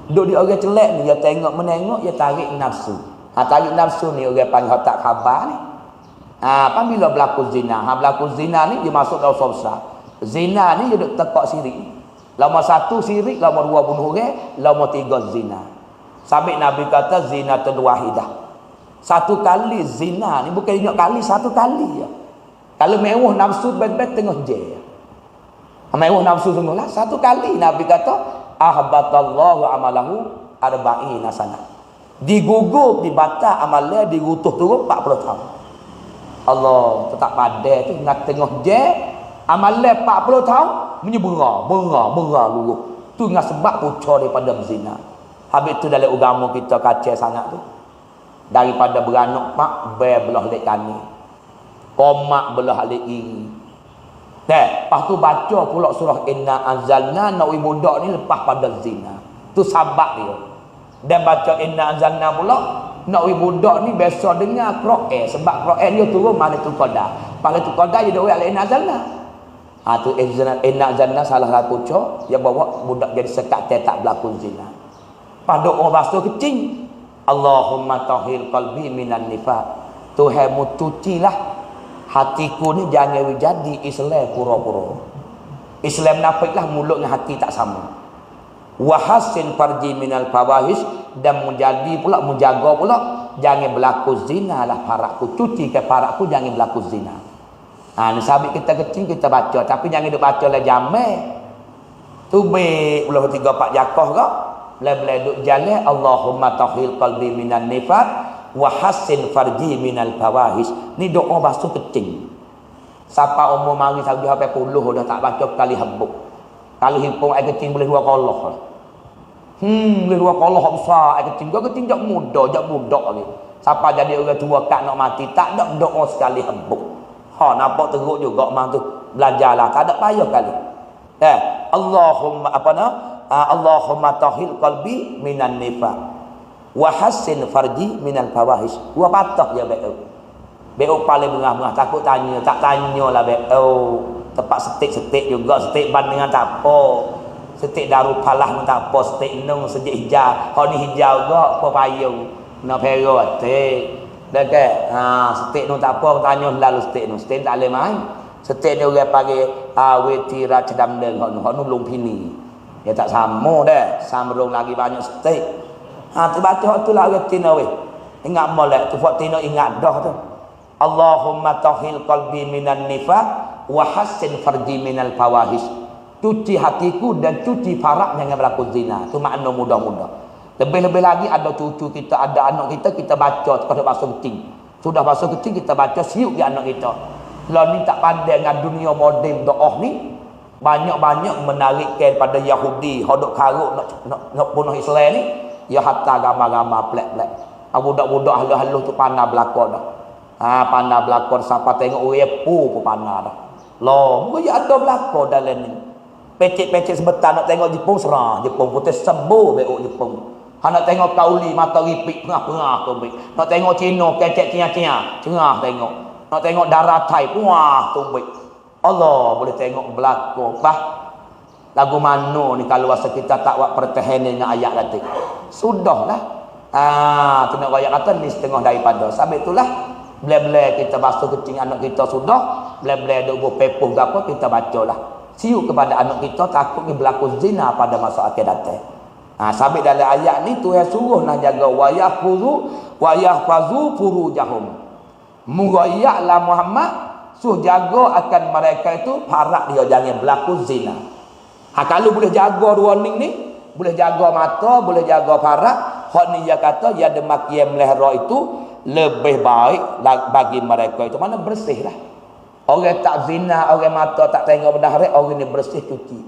Duduk dia orang celek ni, dia tengok menengok, dia tarik nafsu. Tarik nafsu ni orang panggil tak khabar ni. Apabila berlaku zina, berlaku zina ni dia masuk dosa besar. Zina ni dia duk tekak sirik. Lama 1 sirik, lama 2 bunuh orang, lama 3 zina. Sampai Nabi kata zina tu wahidah. 1 kali zina ni bukan ingat kali, 1 kali je. Kalau mewah nafsu bet-bet tengah je. Mewah nafsu sungguhlah 1 kali Nabi kata ahbatallahu amalahu arba'ina sana. Digugur, dibatal amalnya, dirutuh turun 40 tahun. Allah tetap pada tu ingat tengah je. Amalan 40 tahun menyebera dulu. Tu ingat sebab pucuk daripada berzina. Habis tu dalam agama kita kacau sangat tu. Daripada beranak mak belah lek kani. Komak belah lek iri. Lepas tu baca pula surah Inna Anzalna nak budak ni lepas pada zina. Tu sabak dia. Dan baca Inna Anzalna pula nak budak ni biasa dengar Quran sebab Quran dia turun Lailatul Qadar. Lailatul Qadar dia dak Inna Anzalna. Tu Inna Anzalna salah satu cok dia bawa budak jadi sekat tak berlaku zina. Pada orang basuh kecing. Allahumma tahhir qalbi minan nifaq. Tuhanmu cucilah hatiku ni jangan jadi Islam pura-pura. Islam nafiklah mulut dengan hati tak sama. Wa hassin farji minal fawahish dan menjadi pula menjaga pula jangan berlaku zina lah parakku. Cuci ke parakku jangan berlaku zina. Ni sabit kita kecil kita baca tapi jangan duk baca lah jamai. Tu baik ulah 3-4 jakah kak. Bila duk jalan Allahumma tahhir qalbi minan nifaq wa hassin farji minal fawahish. Ni doa basuh kecil. Siapa umur mari sampai sampai 10 dah tak baca kali habuk. Kalau himpun air kecil boleh 2 kolah. Boleh 2 kolah besar air kecil. Kau kecil jak muda, jak budak ni. Siapa jadi orang tua kat nak mati tak ada doa sekali habuk. Nampak teruk juga mak tu. Belajarlah, tak ada payah kali. Allahumma Allahumma tahhir qalbi minan nifaq wa hassin farji minal fawahish. 2 patah je baik. Baik paling bengah-bengah takut tanya, tak tanyalah baik. Tempat setik-setik juga, setik ban dengan tak apa. Setik Darul Falah pun tak apa, setik nung sejak hijau. Ni hijau juga apa payung. Nak perut setik. Dah ke? Setik tu tak apa, tanya lalu setik tu. Setik tak boleh main. Setek ni orang panggil wetira cedam deng hok nu lumpini. Dia tak sama dah. Samrung lagi banyak setek. Tu baca hok tu lah retina weh. Ingat molek tu fak tino ingat dah tu. Allahumma tahil qalbi minan nifaq wa hassin farji minal fawahish. Cuci hatiku dan cuci farak jangan berlaku zina. Tu makna mudah-mudah. Lebih-lebih lagi ada cucu kita, ada anak kita, kita baca pada bahasa kecil. Sudah bahasa kecil kita baca siuk di anak kita. Kalau ni tak pandai dengan dunia moden doa ni, banyak-banyak menarikkan pada Yahudi, hodok karuk nak bunuh Islam ni, ya hatta gambar-gambar plek-plek. Budak-budak halus-halus tu pandai belakon dah. Pandai belakon sampai tengok wepo pun pandai dah. Loh, mungkin ada belakon dalam ni. Pecik-pecik sebentar nak tengok Jepun serang. Jepun putih sembuh beuk Jepun. Nak tengok kauli mata ripik pengah-pengah tu baik. Nak tengok Cina kecek cia-cia, cengah tengok. Nak tengok darah Thai puah tu baik. Allah boleh tengok belakon. Lagu mana ni kalau rasa kita tak buat pertahanan dengan ayat kata. Sudahlah. Tu nak ayat kata ni setengah daripada. Sampai itulah bela-bela kita basuh kecing anak kita sudah, bela-bela duk pepuh gapo kita bacalah. Siuk kepada anak kita takutnya berlaku zina pada masa akhir datang. Sampai dalam ayat ni Tuhan suruh nak jaga wayahfazu furujahum. Murayyalah Muhammad suruh jaga akan mereka itu farak dia jangan berlaku zina. Kalau boleh jaga dua ni, boleh jaga mata, boleh jaga farak, hak ni dia kata ya demakian melihara itu lebih baik bagi mereka itu mana bersihlah. Orang tak zina, orang mata tak tengok benda haram, orang ni bersih cuci.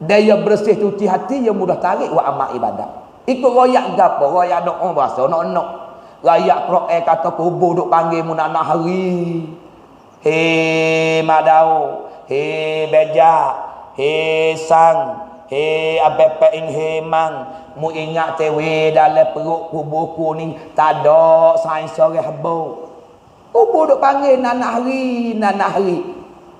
Dia bersih cuci hati, dia mudah tarik buat amal ibadat. Ikut royak gapo? Royak doa bahasa nak. Royak Quran kata kubur duk panggil mu nak hari. He madau, he beja, he sang, he abepe ing he mang. Mu ingat tewe dalam perut kuburku ni tak ada sains orang habuk. Kubur duk panggil nanak hari.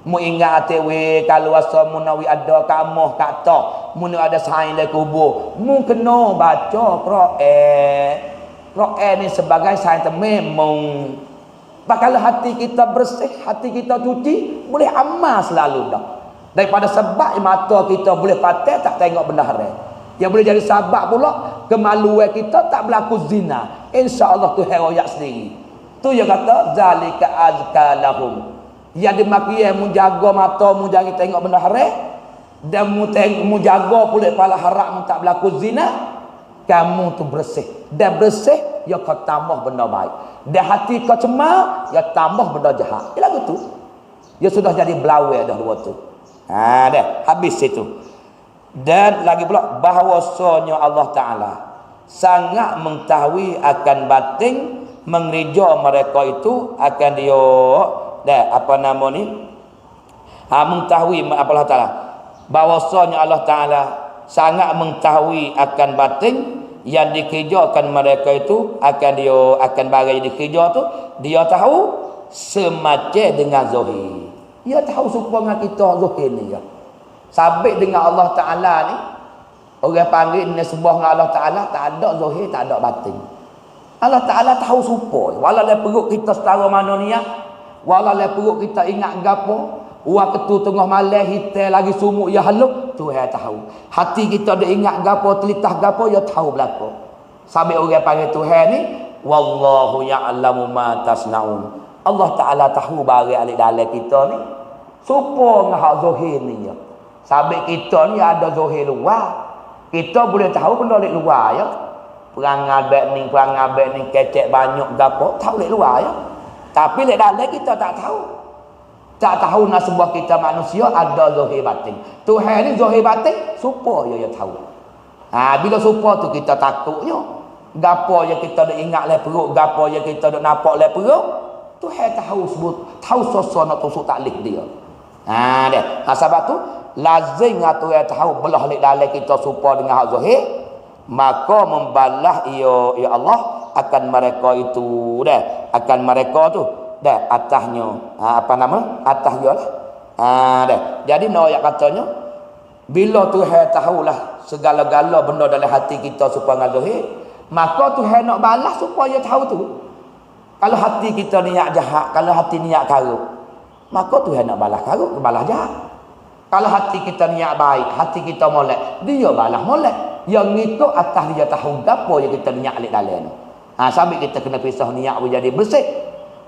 Mu ingat tewe kalau asa munawi ada kamoh kata, mun ada sain le kubur, mu kena baca Quran. Quran ni sebagai sain memang. Kalau hati kita bersih, hati kita cuci, boleh amal selalu dah. Daripada sebab mata kita boleh patah tak tengok benda haram. Yang boleh jadi sebab pula kemaluan kita tak berlaku zina. Insya-Allah tu royak sendiri. Tu yang kata zalika azka lahum. Yang dimakian mu jaga mata mu jangan tengok benda haram dan mu jaga pula pala haram mu tak berlaku zina, kamu tu bersih. Dan bersih ya kau tambah benda baik. Dan hati kau cemar ya tambah benda jahat. Lagu tu. Ya sudah jadi belawai dah dua tu. Dah habis itu. Dan lagi pula bahawasanya Allah Taala sangat mengetahui akan batin mengereja mereka itu akan dia mengetahui Allah Taala bahwasanya Allah Taala sangat mengetahui akan batin yang dikerjakan mereka itu akan barang yang dikerja tu dia tahu semacam dengan zahir. Dia tahu supaya dengan kita zahir ni ya. Sabit dengan Allah Taala ni orang panggil nisbah dengan Allah Taala tak ada zahir tak ada batin. Allah Ta'ala tahu supaya walau le perut kita setara mana niat, walau le perut kita ingat gapo, waktu tengah malam hitam lagi sumuk ya halus, Tuhan tahu. Hati kita dah ingat gapo, telitah gapo, ya tahu berlaku. Sampai orang panggil Tuhan ni, wallahu ya'lamu ma tasnaun. Allah Ta'ala tahu barang alik dalam kita ni, supaya dengan hak zahir ni ya. Sampai kita ni ada zahir luar, kita boleh tahu benda alik luar ya. Perangai beg ni kecek banyak gapo tahu lek luar ya. Tapi lek dalam kita tak tahu. Tak tahu nak sebuah kita manusia ada zahir batin. Tuhan ni zahir batin supaya dia tahu. Bila supaya tu kita takutnya. Gapo yang kita dak ingat le perut, gapo yang kita dak nampak le perut, Tuhan tahu sebut, tahu sosok nak tusuk taklif dia. Dia. Sebab tu lazim Tuhan tahu belah lek dalam kita supaya dengan hak zahir. Maka membalah ya Allah akan mereka itu akan mereka tu atasnya atas dia lah jadi ayat katanya bila Tuhan tahulah segala-gala benda dalam hati kita supaya zahir, maka Tuhan nak balas supaya tahu tu. Kalau hati kita niat jahat, kalau hati niat karuk, maka Tuhan nak balas karut, balas jahat. Kalau hati kita niat baik, hati kita molek, dia balas molek. Yang ngikut atas dia tahu gapo yang kita niat alik dalam. Sambil kita kena pisah niat jadi bersih.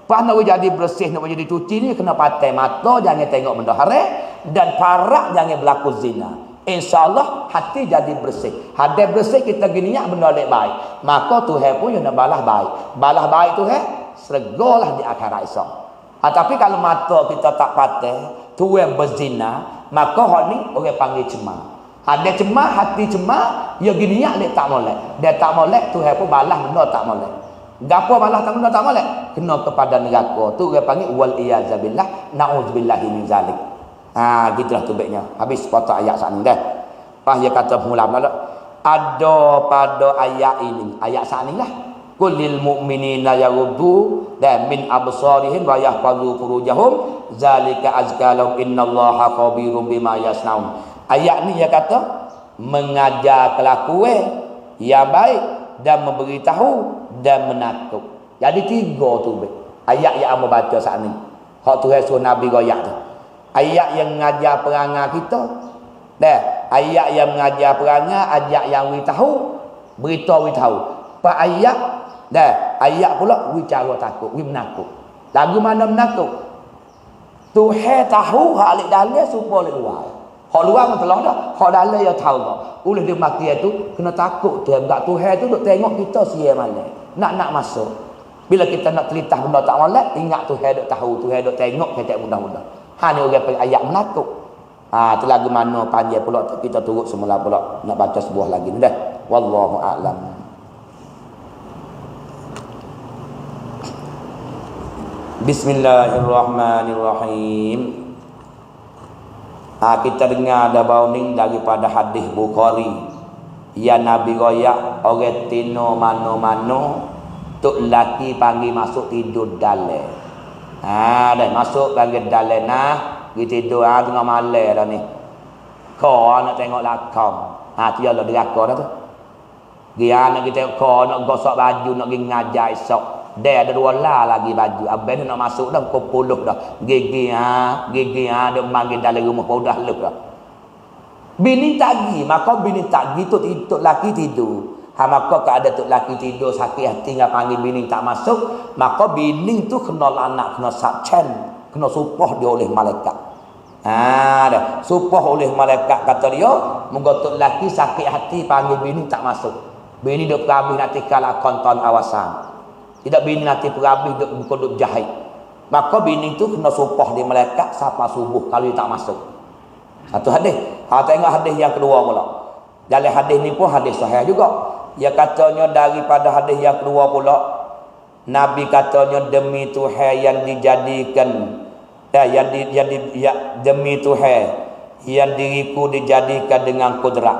Pas nak jadi bersih, nak jadi cuci ni kena patai mata, jangan tengok benda haram, dan parak jangan berlaku zina. InsyaAllah hati jadi bersih. Hati bersih kita gini niat benda baik. Maka Tuhan pun yang nak balas baik. Balas baik Tuhan, sergolah di akhirat esok. Tapi kalau mata kita tak patai, Tuhan berzina, maka hak ni orang panggil cemar. Ada cemar, hati cemar, ya gini niat dia tak molek. Dia tak molek, Tuhan pun balas benda tak molek. Gapo balas tak benda tak molek? Kena kepada neraka. Tu orang panggil wal iyazabillah, na'udzubillahi min zalik. Gitulah tubiknya. Habis potong ayat saat ni dah. Pas dia kata mula-mula ada pada ayat ini, ayat saat ni lah. Kullil mu'minina yaghuddu min absarihim wa yahfazu furujahum zalika azka lahum innallaha khabirum bima yasnaun. Ayat ni dia kata mengajar kelakuan yang baik dan memberitahu dan menakut. Jadi 3 tu ayat yang amba baca saat ni. Hak Tuhan suruh Nabi royak tu. Ayat yang mengajar perangai kita. Ayat yang mengajar perangai, ayat yang beritahu. Pak ayat ayat pula bicara takut, menakut. Lagu mana menakut? Tuhan tahu hak alik dalam supaya alik luar. Hak luar pun telah dah, hak dalam dia tahu dah. Oleh dia maki tu kena takut tu. Enggak Tuhan tu duk tengok kita sia mana. Nak masuk. Bila kita nak telitah benda tak molek, ingat Tuhan duk tahu, Tuhan duk tengok kita mudah-mudah. Hanya orang panggil ayat menakut. Tu lagu mana panjang pula kita turut semula pula nak baca sebuah lagi ni dah. Wallahu a'lam. Bismillahirrahmanirrahim. Kita dengar ada bauning daripada hadis Bukhari. Ya Nabi royak orang tino mano-mano tok laki panggil masuk tidur dalam. Dah masuk panggil dalam pergi tidur tengah malam dah ni. Kau nak tengok lakam. Tu ialah deraka dah tu. Dia nak kita kau nak gosok baju nak pergi ngajar esok. Dia ada 2 lagi baju. Abang nak masuk dah pukul 10 dah. Gigi dia manggil dalam rumah pun dah lep dah. Bini tagi, maka bini tagi tu laki tidur. Maka kalau ada tu laki tidur sakit hati ngah panggil bini tak masuk, maka bini tu kena lanak, kena sakcen, kena supah dia oleh malaikat. Dah supah oleh malaikat kata dia, moga tu laki sakit hati panggil bini tak masuk. Bini duk perabih nak tikal konton awasan. Tidak bini nanti perabih duk jahit. Maka bini tu kena supah di malaikat sampai subuh kalau dia tak masuk. Satu hadis. Tengok hadis yang kedua pula. Dalam hadis ni pun hadis sahih juga. Dia katanya daripada hadis yang kedua pula, Nabi katanya demi Tuhan yang dijadikan demi Tuhan yang diriku dijadikan dengan kudrat.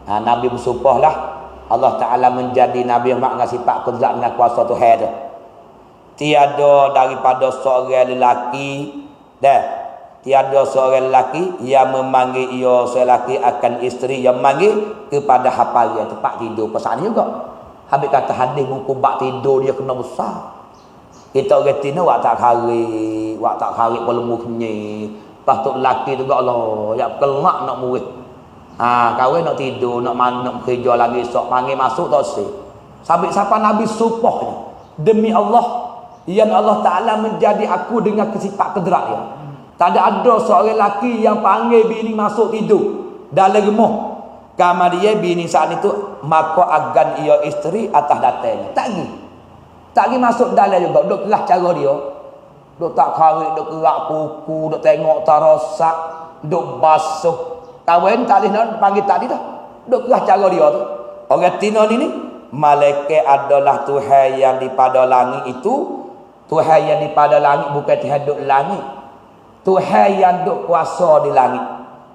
Nabi bersumpahlah Allah Ta'ala menjadi Nabi yang mak sifat kudrat dengan kuasa Tuhan tu. Tiada daripada seorang lelaki tiada seorang lelaki yang memanggil ia seorang lelaki akan isteri yang memanggil kepada hafal dia tempat tidur pasal ni juga. Habis kata hadis buku bak tidur dia kena besar. Kita orang tina wak tak kari pun lembu kenyai. Lepas tu lelaki tu Allah yang kelak nak murid. Kahwin nak tidur, nak kerja lagi esok panggil masuk tak sih. Sampai siapa Nabi sumpahnya demi Allah yang Allah Ta'ala menjadi aku dengan kesifat kedrak dia. Tak ada seorang lelaki yang panggil bini masuk tidur dalam rumah. Kamar dia bini saat itu maka agan ia isteri atas datanya. Tak pergi masuk dalam juga. Duk keras cara dia. Duk tak karik, duk kerak kuku, duk tengok tarosak, duk basuh. Kahwin tak boleh panggil tak dah. Duk keras cara dia tu. Orang Tino ni malaikat adalah Tuhan yang di pada langit itu. Tuhan yang di pada langit bukan Tuhan duk langit. Tuhan yang duk kuasa di langit.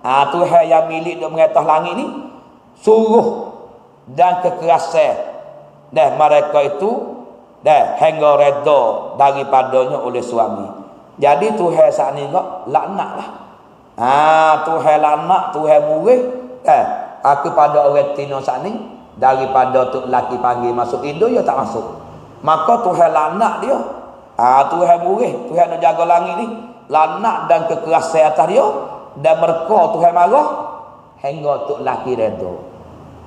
Tuhan yang milik duk mengatas langit ni suruh dan kekerasan dan mereka itu hingga redha daripadanya oleh suami. Jadi Tuhan saat ni kok laknatlah. Tuhan laknat, Tuhan murid aku pada orang Tino saat ni daripada tu laki panggil masuk tidur dia tak masuk. Maka Tuhan laknat dia. Tuhan murid, Tuhan nak jaga langit ni lanak dan kekerasan atas dia dan mereka Tuhan marah hingga tok laki redha.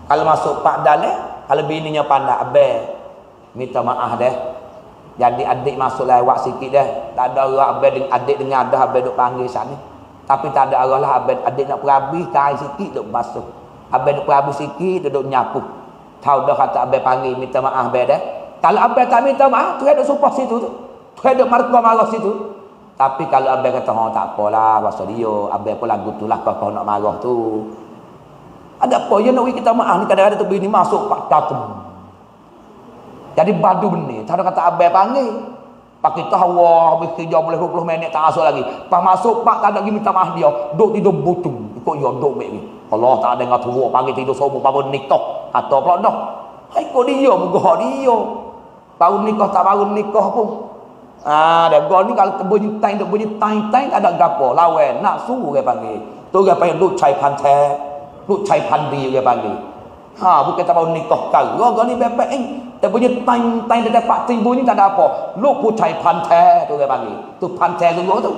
Kalau masuk pak dalam, kalau bininya pandai abang minta maaf deh. Jadi adik masuk lewat sikit deh. Tak ada orang abang dengan adik dengan ada abang duk panggil sana. Tapi tak ada orang lah abang adik nak perabi kai sikit duk masuk. Abang duk perabi sikit duduk nyapu. Tahu dah kata abang panggil minta maaf abang deh. Kalau abang tak minta maaf, Tuhan duk supah situ tu. Tuhan duk marah situ. Tapi kalau abang kata oh tak apalah pasal dia, abang pun lagu tu lah kau nak marah tu. Ada apa yang nak kita maaf ni kadang-kadang tu bini masuk pak tatum. Jadi badu benih. Tak ada kata abang panggil. Pak kita hawa habis kerja boleh 20 minit tak masuk lagi. Pas masuk pak tak ada lagi minta maaf dia. Duk tidur butung. Ikut dia duk baik ni. Allah tak ada dengar tua panggil tidur semua baru nikah. Atau pula dah. Hai kau dia muka dia. Baru nikah tak baru nikah pun. Dah gol ni kalau bunyi tai duk bunyi tai tak ada gapo. Lawan nak suruh dia panggil. Tu dia panggil lu cai pan the. Lu cai pan di dia panggil. Bukan tak baru nikah kau. Gol ni bebek tak bunyi tai dia dapat timbul ni tak ada apa. Lu pu cai pan the tu dia panggil. Tu pan the sungguh tu.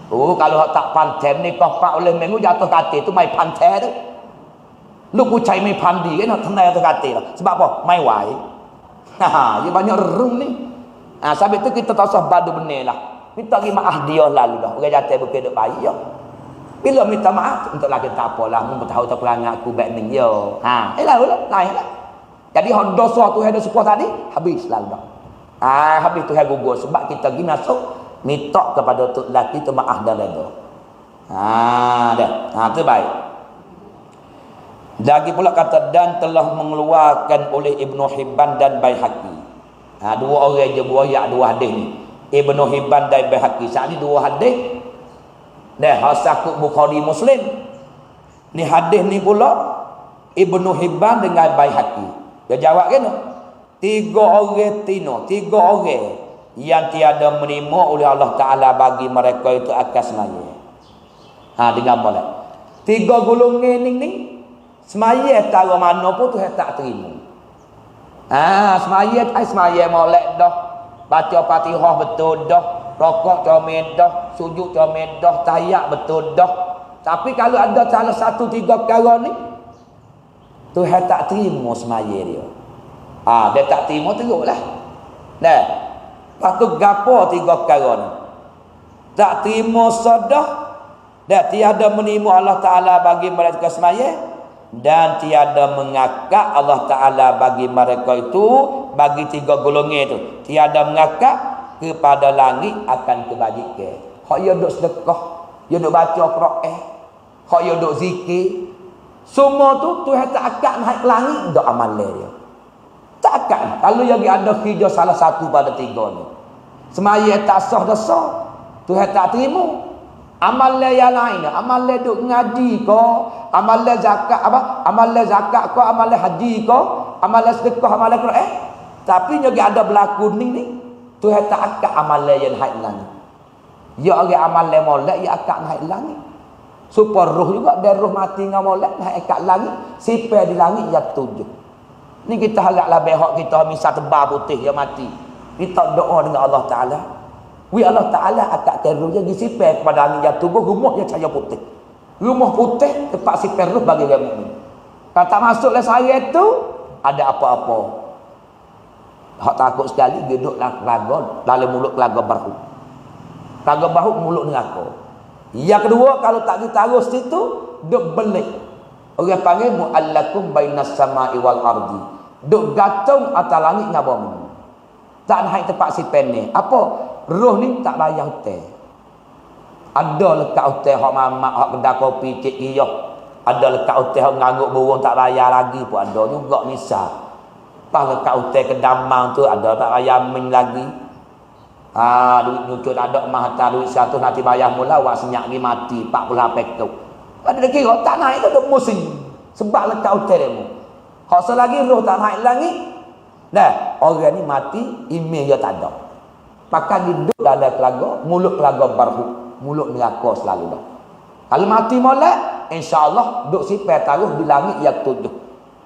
Kalau tak pan the nikah pak oleh minggu jatuh kate tu mai pan the tu. Lu pu cai mai pan di kan tenai jatuh kate lah. Sebab apa? Mai wai. Dia banyak rum ni. Sebab itu kita tak usah badu benih lah. Minta maaf dia lalu dah. Orang jatuh bukan duk baik ya. Bila minta maaf untuk lagi tak apalah. Mu tahu tak perangai aku baik ni yo. Lalu lain lah. Jadi hak dosa tu ada sepuluh tadi habis lalu dah. Habis tu gugur sebab kita pergi masuk minta kepada tu laki tu maaf dan redha. Dah. Tu baik. Lagi pula kata dan telah mengeluarkan oleh Ibnu Hibban dan Baihaqi. Dua orang je buaya dua hadis ni. Ibnu Hibban dan Baihaqi. Saat ni dua hadis. Dah hasakut Bukhari Muslim. Ni hadis ni pula Ibnu Hibban dengan Baihaqi. Dia jawab kan? Tiga orang yang tiada menerima oleh Allah Ta'ala bagi mereka itu akan semaya. Dengar boleh. Tiga golongan ni semaya tahu mana pun tu tak terima. Semaya molek dah. Baca Fatihah betul dah. Rokok comel dah. Sujud comel dah. Tayak betul dah. Tapi kalau ada salah satu tiga perkara ni Tuhan tak terima semaya dia. Dia tak terima teruklah. Dah. Lepas tu gapo tiga perkara ni? Tak terima sedekah dan tiada menerima Allah Taala bagi mereka semaya dan tiada mengakak Allah Taala bagi mereka itu bagi tiga golongan itu. Tiada mengakak kepada langit akan kebajikan. Hak dia duk sedekah, dia duk baca Quran, hak dia duk zikir. Semua tu Tuhan tak akak naik ke langit dak amal dia. Tak akak. Kalau yang ada kerja salah satu pada tiga ni. Semaya tak sah dosa. Tuhan tak terima. Amal yang lain, amal duk ngaji ko, amal zakat apa? Amal zakat ko, amal haji ko, amal sedekah, amal Quran. Tapi yang ada berlaku ni Tuhan tak akak amal yang naik langit. Ya orang amal molek ya akak naik langit. Supaya roh juga dari roh mati dengan molek naik kat langit, sipai di langit yang tujuh. Ni kita haraplah behok kita misal tebal putih yang mati. Kita doa dengan Allah Taala. Allah Taala akak terus jadi sipai kepada langit yang tujuh, rumah yang cahaya putih. Rumah putih tempat sipai roh bagi orang mukmin. Kalau tak masuklah saya tu ada apa-apa. Hak takut sekali duduklah kelaga dalam mulut kelaga bahu. Kelaga bahu mulut neraka. Yang kedua kalau tak ditaruh situ duk belik. Orang panggil mu'allakum bainas sama'i wal ardi. Duk gantung atas langit dengan bumi. Tak naik tempat sipen ni. Apa? Roh ni tak layang teh. Ada lekat hotel hak mamak hak kedai kopi cik iyah. Ada lekat hotel hak ngangguk burung tak layar lagi pun ada juga misal. Pas lekat hotel kedamang tu ada tak layar min lagi. Duit nyucut ada emas hantar duit 100 nanti bayar mula awak senyak ni mati 40 pekau. Ada dia kira tak naik tu duk musim. Sebab lekat hotel dia mu. Hak selagi roh tak naik langit. Dah, orang ni mati email dia tak ada. Pakai duduk dalam kelaga, mulut kelaga barhu, mulut neraka selalu dah. Kalau mati molek, insya-Allah duk sipai taruh di langit yang tujuh.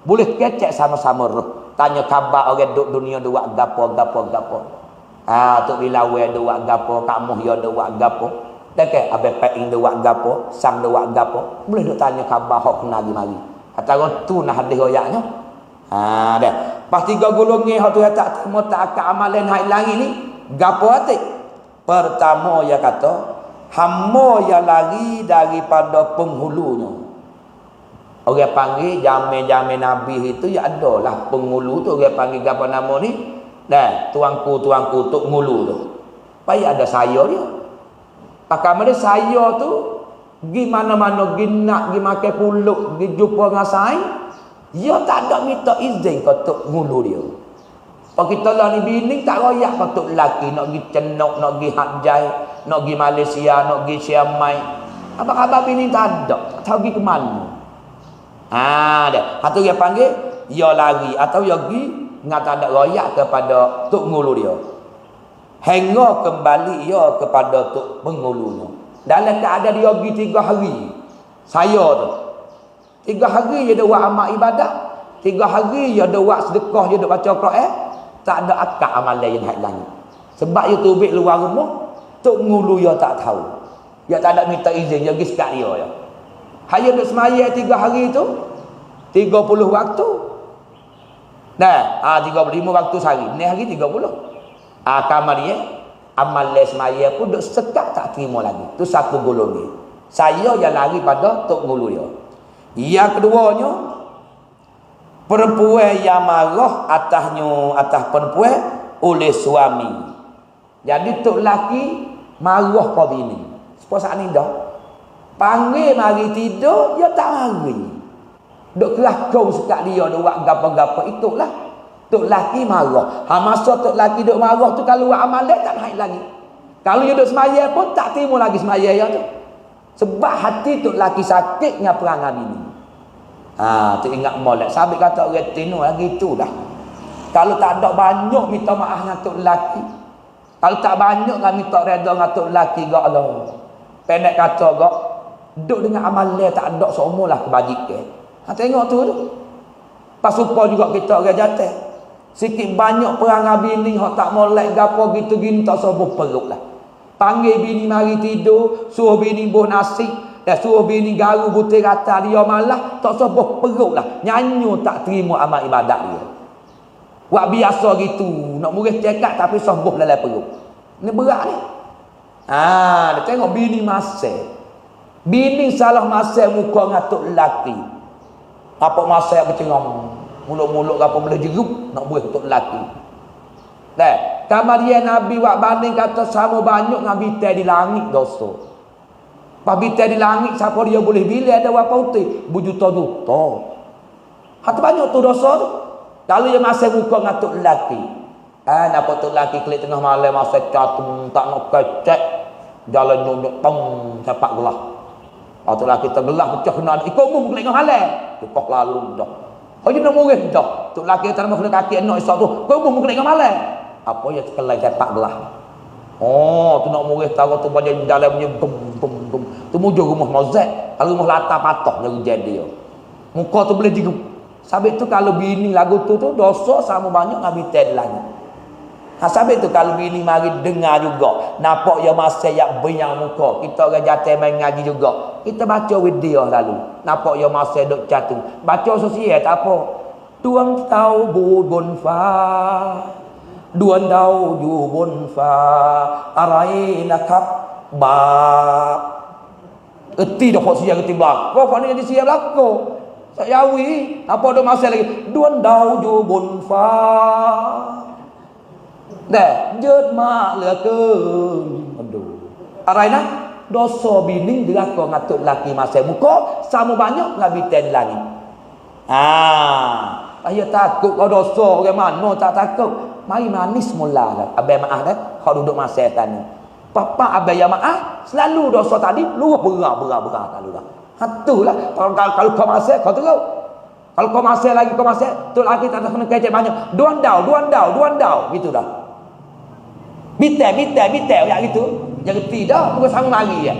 Boleh kecek sama-sama roh. Tanya khabar orang duk dunia dua gapo. Tu bila we dua gapo, kamu yo dua gapo. Dah ke abe paing de wak gapo, sang de wak gapo, boleh duk tanya khabar hok kena gi mari. Kata orang tu nah hadis royaknya. Ha dah. Pas 3 golongan hok tu tak terima tak akal amalan hak lari ni, gapo atik? Pertama ya kata, hamba yang lari daripada penghulunya. Orang panggil jamin-jamin Nabi itu ya adalah penghulu tu, orang panggil gapo nama ni? Dah, tuanku tok ngulu tu. Payah ada saya dia. Pakai mana saya tu gi mana-mana gi nak gi makan puluk, gi jumpa dengan saya, dia tak ada minta izin ke tok ngulu dia. Pak kita lah ni bini tak royak ke tok lelaki nak gi cenok, nak gi Hajjai, nak gi Malaysia, nak gi Siamai. Apa khabar bini tak ada, tahu gi ke mana. Dah. Atau dia panggil, dia lari atau dia gi ngata tak royak kepada tok ngulu dia. Hingga kembali ia kepada tok pengulunya. Dalam keadaan dia pergi 3 hari. Saya tu 3 hari dia buat amal ibadah, 3 hari dia buat sedekah, dia baca Quran, tak ada akal amalan yang hak langit. Sebab dia tubik luar rumah, tok ngulu dia tak tahu. Dia tak ada minta izin, dia pergi sekat dia ya. Hanya duk semaya 3 hari tu 30 waktu. Nah, 35 waktu sehari. Ni hari 30. Kamar dia amal lesmaya pun duk sekat tak terima lagi. Tu satu golongan. Saya yang lari pada tok ngulu dia. Yang keduanya, perempuan yang marah atas perempuan oleh suami. Jadi tok laki marah kau bini. Sepuluh saat ni dah panggil mari tidur, dia tak mari. Duk kelakau sekat dia, duk buat gapa-gapa, itulah tok laki marah. Masa tok laki duk marah tu kalau buat amalan tak naik lagi. Kalau dia duk semaya pun tak terima lagi semaya dia tu. Sebab hati tok laki sakit dengan perangai bini. Tu ingat molek. Sabit kata orang tino lagi tu dah. Kalau tak ada banyak minta maaf dengan tok laki. Kalau tak banyak kan minta redha dengan tok laki gak Allah. Pendek kata gak duk dengan amalan tak ada seumulah kebajikan. Tengok tu. Pas upah juga kita orang jatuh. Sikit banyak perangai bini hok tak molek gapo gitu gini tak soboh perut lah. Panggil bini mari tidur, suruh bini buh nasi, dan suruh bini garu butir rata, dia malah tak soboh perut lah. Nyanyi tak terima amal ibadat dia. Buat biasa gitu, nak murid tekad tapi soboh dalam perut. Ni berat ni. Dia tengok bini masih. Bini salah masih muka ngatuk lelaki. Apa masih bercengam. Mulut-mulut apa boleh jeruk nak buih untuk lelaki. Dah, kemudian Nabi wak banding kata sama banyak dengan bintang di langit dosa. Pas bintang di langit siapa dia boleh bila ada berapa uti? Berjuta-juta. Hati banyak tu dosa tu. Kalau dia masih muka dengan tok lelaki. Nampak tok lelaki klik tengah malam masa catum tak nak kecek. Jalan nunjuk tong sepak gelah. Tok lelaki tergelah pecah kena ikut umum klik tengah malam. Lepas lalu dah. Oh dia nak murid dah. Tok laki tak nak kena kaki anak esok tu. Kau umum kena malam. Apa ya terkelai sepak belah. Tu nak murid tahu tu badan dalam punya bum. Tu mujur rumah Mozek. Kalau rumah latar patah dia hujan dia. Muka tu boleh digu. Sabit tu kalau bini lagu tu dosa sama banyak Nabi ted lagi. Sabit tu kalau bini mari dengar juga. Nampak ya masa yang benyang muka. Kita orang jatuh main ngaji juga. Kita baca widyah lalu. Nampak ya masa duk jatuh. Baca sosial tak apa. Tuang tau bu bun fa. Duan tau ju bun fa. Arai nakap ba. Erti dah kok siap erti bak. Kau ni jadi siap belako. Saya yawi. Apa ada masa lagi. Duan tau ju bun fa. Dah, jut mak lekeun. Aduh. Arai nak dosa bini diraka ngatuk laki masa muka sama banyak Nabi ten lagi. Saya takut kau dosa orang mana tak takut. Mari manis mula dah. Abai maaf dah. Kau duduk masa tadi. Papa abai yang maaf selalu dosa tadi lu berat lalu dah. Hatulah kalau kau masa kau teruk. Kalau kau masa lagi kau masa tu lagi tak ada kena kecek banyak. Duan dau gitu dah. Bitai ya gitu. Jangan reti dah, bukan sama mari ya.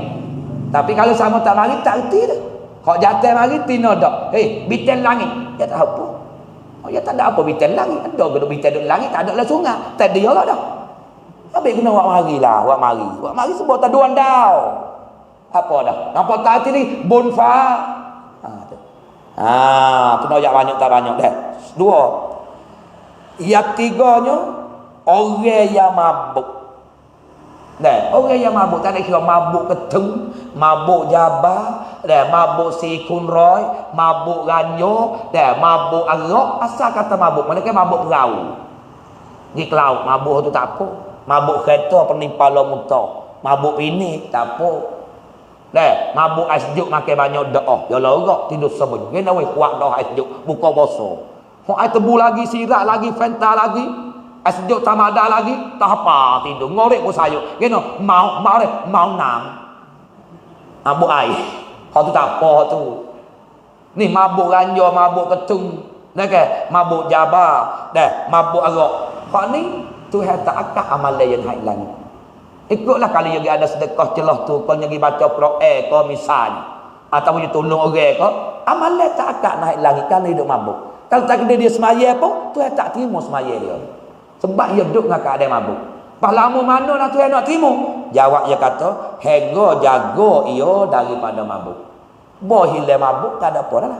Tapi kalau sama tak mari tak reti dah. Kau jatuh mari tino dak. Bitai langit. Ya tak apa. Ya tak ada apa bitai langit. Ada ke bitai duk langit tak ada lah sungai. Tak dia lah dah. Habis kena buat mari lah, buat mari sebab tak duan dau. Apa dah? Nampak tak ni bonfa. Tu nak banyak tak banyak dah. Dua. Yang tiganya orang yang mabuk. Nah, orang yang mabuk tak ada kira mabuk ketung, mabuk jabah, mabuk sikun roy, mabuk ganyo, mabuk arak, asal kata mabuk, mereka mabuk perahu. Di laut mabuk tu tak apa. Mabuk kereta penimpa lomuta, mabuk ini tak apa. Mabuk asjuk makan banyak doa. Ya lorak tidur sebut. Kena weh kuat doa asjuk buka puasa. Hok ai tebu lagi sirak lagi fanta lagi. Asjuk sama ada lagi tak apa tidur ngorek pun sayuk kena mau nam mabuk air hak tu tak apa tu ni mabuk ranjau mabuk ketung dah ke mabuk jabah dah mabuk arak hak ni Tuhan tak akak amalan yang hak langit ikutlah kalau yang ada sedekah celah tu kau pergi baca Quran kau misalnya ataupun tolong orang kau amalan tak akak naik langit kalau hidup mabuk kalau tak kena dia semaya pun Tuhan tak terima semaya dia. Sebab dia duduk dengan keadaan mabuk. Pas lama mana nak Tuhan nak terima? Jawab dia kata, hega jaga ia daripada mabuk. Boh hilang mabuk tak ada apa dah.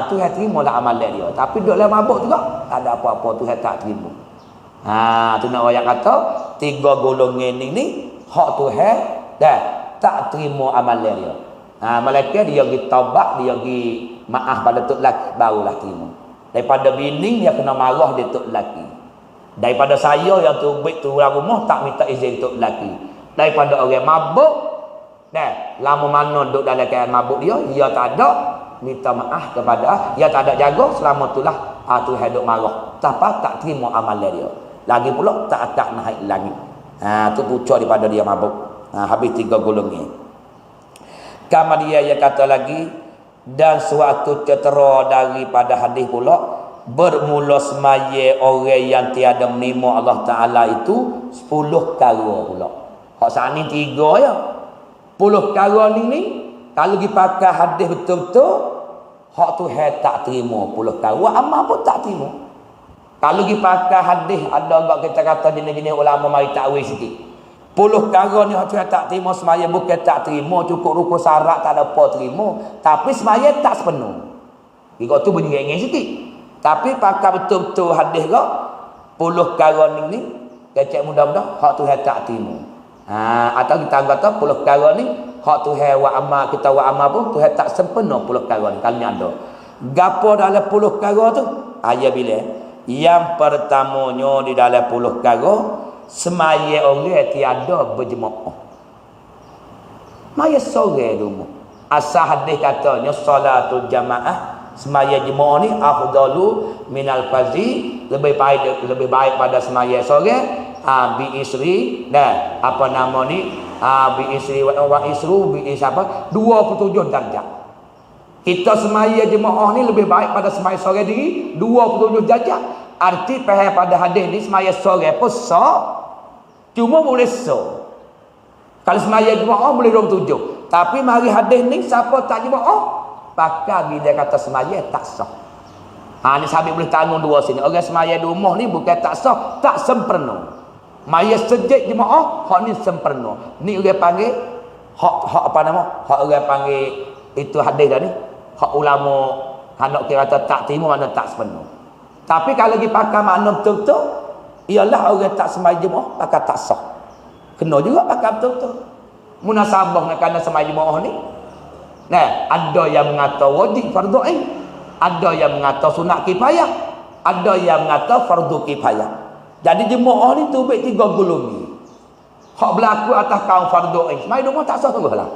Tuhan terima lah amalan dia. Tapi duduk dalam mabuk juga, tak ada apa-apa Tuhan tak terima. Tu nak ayat kata, 3 golongan ni hak Tuhan dah tak terima amalan dia. Malaikat dia pergi taubat, dia pergi maaf pada tok laki barulah terima. Daripada bini dia kena marah dia tok lelaki. Daripada saya yang tu baik tu rumah tak minta izin tok lelaki. Daripada orang mabuk lama mana duduk dalam keadaan mabuk dia tak ada minta maaf kepada dia tak ada jaga selama itulah tu hidup marah. Tapi tak terima amalan dia. Lagi pula tak akan naik langit. Tu pucuk daripada dia mabuk. Habis 3 golongan. Kemudian dia kata lagi dan suatu cetera daripada hadis pula bermula semaya orang yang tiada menerima Allah Ta'ala itu 10 perkara pula. Hak saat ni 3 ya 10 perkara ni kalau pergi pakai hadis betul-betul hak Tuhan tak terima 10 perkara amal pun tak terima. Kalau pergi pakai hadis ada enggak kita kata jenis-jenis ulama mari takwil sikit 10 perkara ni hak Tuhan tak terima semaya bukan tak terima cukup rukun syarat tak ada apa terima tapi semaya tak sepenuh. Kira tu bunyi ngeng sikit. Tapi pakai betul-betul hadis ke 10 perkara ni kecek mudah-mudah hak Tuhan tak terima. Atau kita kata 10 perkara ni hak Tuhan wa amal kita wa amal pun Tuhan tak sempurna 10 perkara ni kalau ni ada. Gapo dalam 10 perkara tu? Ayat bila yang pertamanya di dalam 10 perkara semaya orang tiada berjemaah. Maya sore dulu. Asal hadis katanya salatul jamaah semaya jemaah ni afdalu minal fazi lebih baik pada semaya sore bi isri dan apa nama ni bi isri wa isru bi siapa 27 darjat. Kita semaya jemaah ni lebih baik pada semaya sore diri 27 darjat. Arti faham pada hadis ni semaya sore pun sah cuma boleh so. Kalau semaya jemaah boleh 27. Tapi mari hadis ni siapa tak jemaah pakai bila kata semaya tak sah. Ni sahabat boleh tanggung dua sini. Orang semaya di rumah ni bukan tak sah, tak sempurna. Maya sejak jemaah hak ni sempurna. Ni orang panggil hak apa nama? Hak orang panggil itu hadis dah ni. Hak ulama hendak kira kata tak terima makna tak sempurna. Tapi kalau lagi pakai makna betul-betul ialah orang tak sembahyang jemaah pakai tak sah. Kena juga pakai betul-betul. Munasabah nak kena sembahyang jemaah ni. Ada yang mengata wajib fardu ain, ada yang mengata sunat kifayah, ada yang mengata fardu kifayah. Jadi jemaah ni tu baik 3 golongan. Hak berlaku atas kaum fardu ain, sembahyang rumah tak sah teruslah.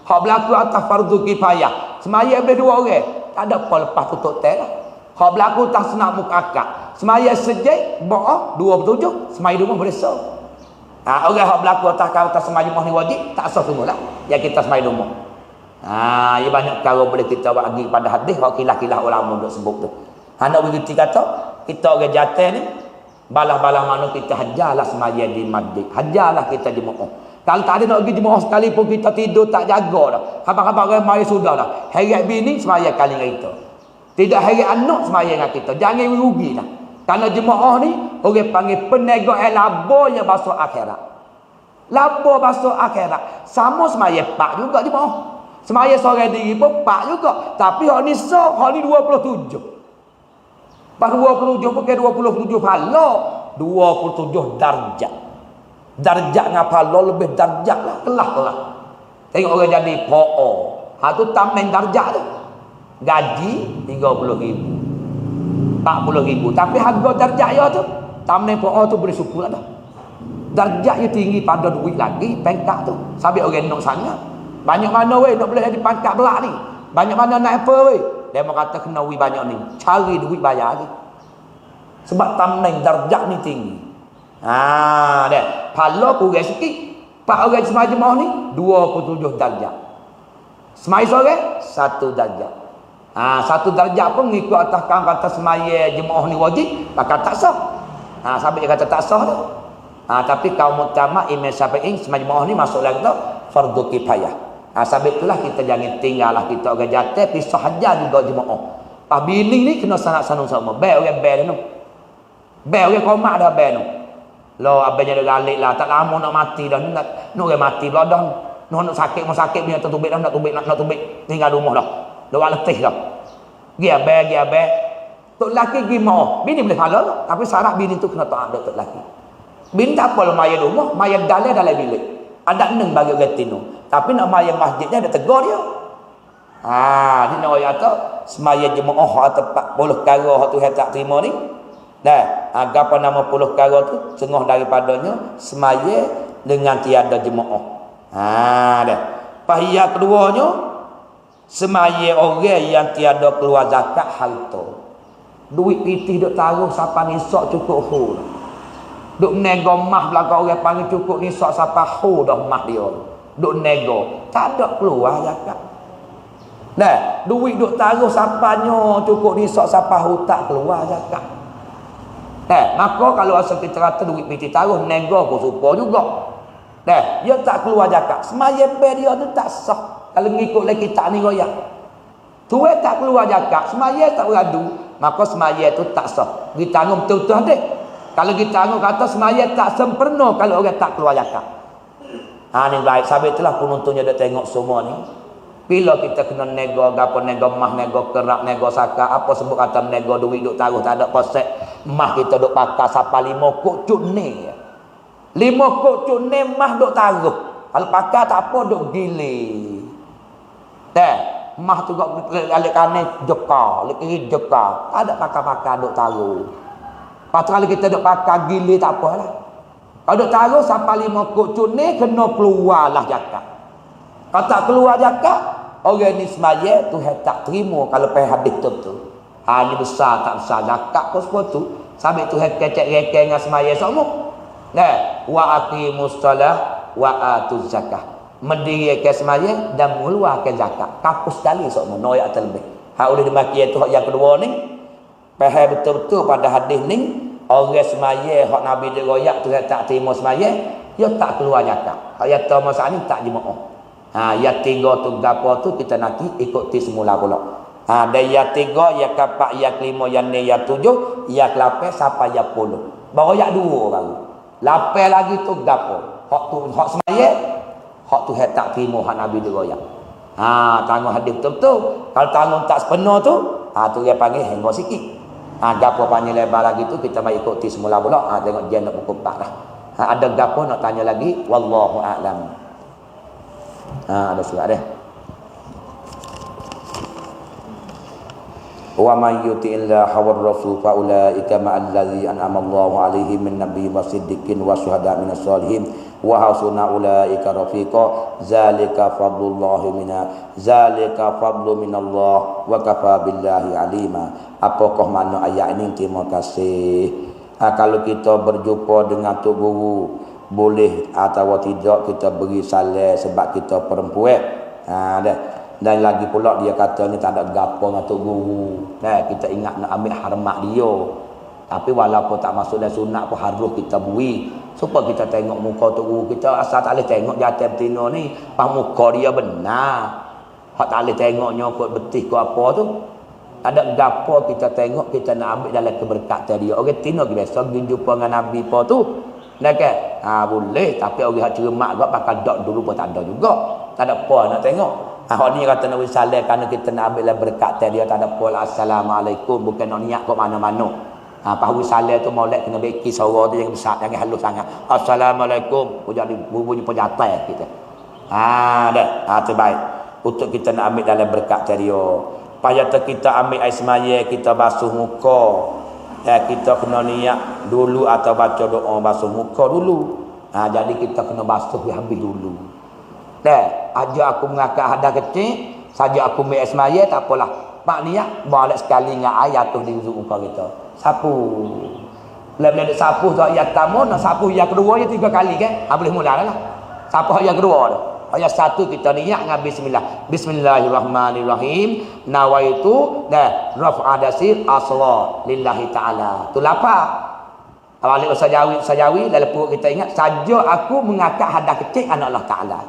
Hak berlaku atas fardu kifayah, sembahyang boleh 2 orang, tak ada apa lepas tutup tel lah. Hak berlaku atas sunat muakkad, semaya sejak ba'ah 27 semaya rumah boleh sah. Orang hak berlaku atas semaya rumah ni wajib tak sah semualah yang kita semaya rumah. Ya banyak perkara boleh kita bagi pada hadis hak kilah-kilah ulama duk sebut tu. Hendak begitu kata kita orang jatuh ni balah-balah mana kita hajarlah semaya di masjid, hajarlah kita jemaah. Kalau tak ada nak pergi jemaah sekalipun kita tidur tak jaga dah. Khabar-khabar orang mari sudah dah. Heret bini semaya kali dengan kita. Tidak heret anak semaya dengan kita. Jangan rugi dah. Kerana jemaah ni orang panggil penegak labo yang masuk akhirat. Lapo masuk akhirat. Sama semaya pak juga jemaah. Semaya seorang diri pun pak juga. Tapi hak ni sok, hak ni 27. Pas 27 bukan 27 pahala, 27 darjat. Darjat ngapalo lebih darjat lah, kelah. Tengok orang jadi PO. Hak tu tambahin darjat tu. Gaji 30,000. 40,000. Tapi harga darjat dia tu, tambahin PO tu boleh syukur dah. Darjat dia tinggi pada duit lagi, pangkat tu. Sampai orang nak sangat. Banyak mana weh nak boleh jadi pangkat belak ni. Banyak mana nak apa weh. Dia mau kata kena wih banyak ni. Cari duit bayar lagi. Sebab tambahin darjat ni tinggi. Dia. Pala kurang sikit. 4 orang semai jemaah ni 27 darjat. Semai seorang 1 darjat. 1 darjat pun ngikut atas kata semaya jemaah ni wajib, maka tak sah. Sampai dia kata tak sah tu. Tapi kaum muktamad Imam Syafi'i semai jemaah ni masuk lagi tu fardu kifayah. Sampai itulah kita jangan tinggallah kita orang jatuh pisah hajar juga jemaah. Pas bini ni kena sanak-sanung sama. Baik orang baik tu. Baik orang komak dah baik tu. Lo abangnya dah galik lah, tak lama nak mati dah, nak orang mati pula dah. Nak sakit mau sakit punya tertubik dah, nak tubik tinggal rumah dah. Lo letih dah. Dia abang. Tok laki pergi mau. Bini boleh halal, tapi syarat bini tu kena taat tok laki. Bini tak apa maya rumah, maya dalam bilik. Ada neng bagi orang tino. Tapi nak maya masjidnya ada tegur dia. Ni nak ayat tu semaya jemaah atau 40 kara hak tu tak terima ni. Apa nama 10 kara tu setengah daripadanya semaya dengan tiada jemaah. Dah. Pahiyah keduanya semaya orang yang tiada keluar zakat harta. Duit pitih duk taruh siapa nisab cukup hu. Duk nego mah belakang orang panggil cukup nisab siapa hu dah mah dia. Duk nego, tak ada keluar zakat. Duit duk taruh siapanya cukup nisab siapa hu tak keluar zakat. Maka kalau asal kita kata duit pitih taruh nego pun supo juga. Dia tak keluar zakat. Semaya dia tu tak sah. Kalau ngikut lagi kita ni royak. Tuai tak keluar zakat, semaya tak beradu, maka semaya tu tak sah. Kita tanggung betul-betul adik. Kalau kita tanggung kata semaya tak sempurna kalau orang tak keluar zakat. Ni baik. Sampai itulah penontonnya dah tengok semua ni. Bila kita kena nego gapo, nego mah, nego kerak, nego saka, apa sebut kata nego duit duk taruh tak ada kosek. Mah kita duk pakai siapa 5 kok cuni. 5 kok cuni mah duk taruh. Kalau pakai tak apa duk gilir. Mah tu kok alik kanan jeka, alik kiri jeka. Tak ada pakai-pakai duk taruh. Patut kalau kita duk pakai gilir tak apalah. Kalau duk taruh sampai 5 kok cuni kena keluarlah zakat. Kalau tak keluar zakat, orang ni semaya tu tak terima kalau pergi habis tu. Ni besar tak besar zakat pun semua tu. Sampai tu kecek reke dengan semaya semua. Wa aqimus salah wa atuz zakah. Mendirikan semaya dan mengeluarkan zakat. Kapus sekali semua noyak terlebih. Oleh demikian tu yang kedua ni, faham betul-betul pada hadis ni, orang semaya hak Nabi dia royak tu tak terima semaya, dia tak keluar zakat. Ayat tu masa ni tak jemaah. Yang 3 tu gapo tu kita nanti ikuti semula pula. Dan yang 3, yang keempat, yang kelima, yang ni, yang 7, yang ke-8 sampai yang 10. Baru yang 2 baru. 8 lagi tu gapo? Hak tu hak semaya, hak tu tak terima hak Nabi dia royak. Tanggung hadis betul-betul. Kalau tanggung tak sepenuh tu, tu dia panggil hengok sikit. Gapo panjang lebar lagi tu kita mai ikuti semula pula. Tengok dia nak pukul 4 dah. Ada gapo nak tanya lagi? Wallahu a'lam. Ada surat dia. Wa may yuti'illah wa rasul fa ulaika ma'al ladzi an'ama Allahu 'alaihim min nabiyyin wasiddiqin wa syuhada' minas shalihin wa hasuna ulaika rafiqa zalika fadlullahi zalika fadlu minallah wa kafa billahi alima. Apakah makna ayat ini? Terima kasih. Kalau kita berjumpa dengan tok guru, boleh atau tidak kita beri salam sebab kita perempuan. Dan lagi pula dia kata ni tak ada gapo dengan tok guru. Kita ingat nak ambil hormat dia. Tapi walaupun tak masuk dalam sunat pun harus kita bui supaya kita tengok muka tok guru kita. Asal tak boleh tengok jatuh betina ni, pas muka dia benar. Hak tak boleh tengok nyokot betih ke apa tu. Ada gapo kita tengok, kita nak ambil dalam keberkatan dia. Orang tino biasa pergi jumpa dengan Nabi apa tu. Dah kan? Boleh, tapi orang hak cermat gak pakai dok dulu pun tak ada juga. Tak ada apa nak tengok. Hak ni kata Nabi saleh kerana kita nak ambil berkat dia, tak ada apa. Assalamualaikum, bukan nak niat kat mana-mana. Pahu saleh tu molek kena beki suara tu yang besar, jangan halus sangat. Assalamualaikum, jadi bunyi penyatai kita. Dah. Terbaik. Untuk kita nak ambil dalam berkat dia. Payah kita ambil air semaya, kita basuh muka. Kita kena niat dulu atau baca doa basuh muka dulu. Jadi kita kena basuh habis dulu. Aja aku mengakak hadah kecil, saja aku ambil air semaya, tak apalah. Pak niat balik sekali dengan air jatuh di muka kita. Sapu. Bila sapu tu ayat pertama, nak sapu yang kedua je 3 kali kan? Boleh mula lah. Sapu yang kedua tu. Ayat 1 kita niat dengan bismillah. Bismillahirrahmanirrahim. Nawaitu raf'a dasir asla lillahi ta'ala. Tu lapar. Balik sajawi dalam perut kita ingat saja aku mengangkat hadah kecil anak Allah Taala.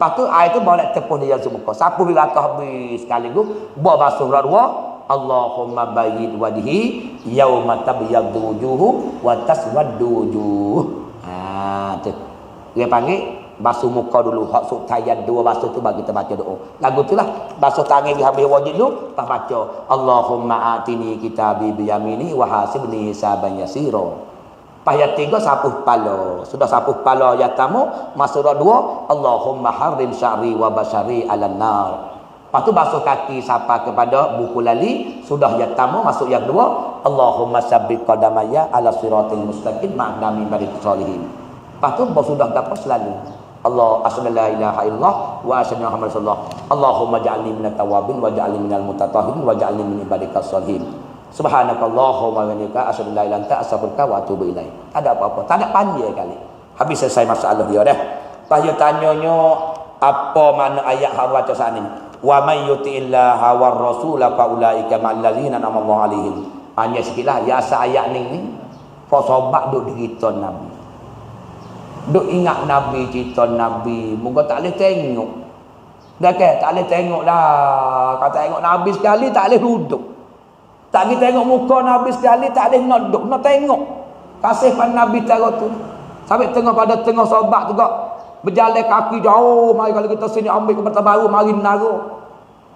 Lepas tu air tu boleh tepung dia muka. Sapu bila habis sekaligus, buat basuh dua. Allahumma bayyid wajhi yauma tabyaddu wujuhu wa taswaddu wujuh. Tu. Dia panggil basuh muka dulu, hak suk tayat 2 basuh tu bagi kita baca doa. Lagu itulah basuh tangan di habis wajib dulu, tak baca Allahumma atini kitabi biyamini wa hasibni hisaban yasira. Ayat 3 sapuh kepala. Sudah sapuh kepala ayat tamu, masuk 2 Allahumma harim sya'ri wa basyari 'alan nar. Lepas tu basuh kaki sapa kepada buku lali, sudah ayat tamu masuk yang 2 Allahumma sabbit qadamaya 'ala siratil mustaqim ma'nami barik salihin. Lepas tu sudah dapat selalu Allah asyhadu la ilaha illallah wa asyhadu anna muhammadar rasulullah. Allahumma ja'alni minat tawabin wa ja'alni minal mutatahhirin wa ja'alni min ibadikas sholihin. Subhanakallahumma wa bihamdika asyhadu la ilaha illa anta astaghfiruka wa atubu ilaik. Tak ada apa-apa, tak ada panjang kali. Habis selesai masalah dia dah. Lepas dia tanyanya apa makna ayat hang baca saat ni? Wa may yuti'illaha war rasula fa ulaika ma'al ladzina an'ama Allahu 'alaihim. Hanya sikitlah ya ayat ni kau sobat duk cerita Nabi. Duk ingat Nabi, cerita Nabi. Moga tak boleh tengok. Dah ke? Tak boleh tengok dah. Kalau tengok Nabi sekali, tak boleh duduk. Tak boleh tengok muka Nabi sekali, tak boleh nak duduk. Nak tengok. Kasih pada Nabi cara tu. Sampai tengah pada tengah sobat juga. Berjalan kaki jauh. Mari kalau kita sini ambil ke baru, mari menara.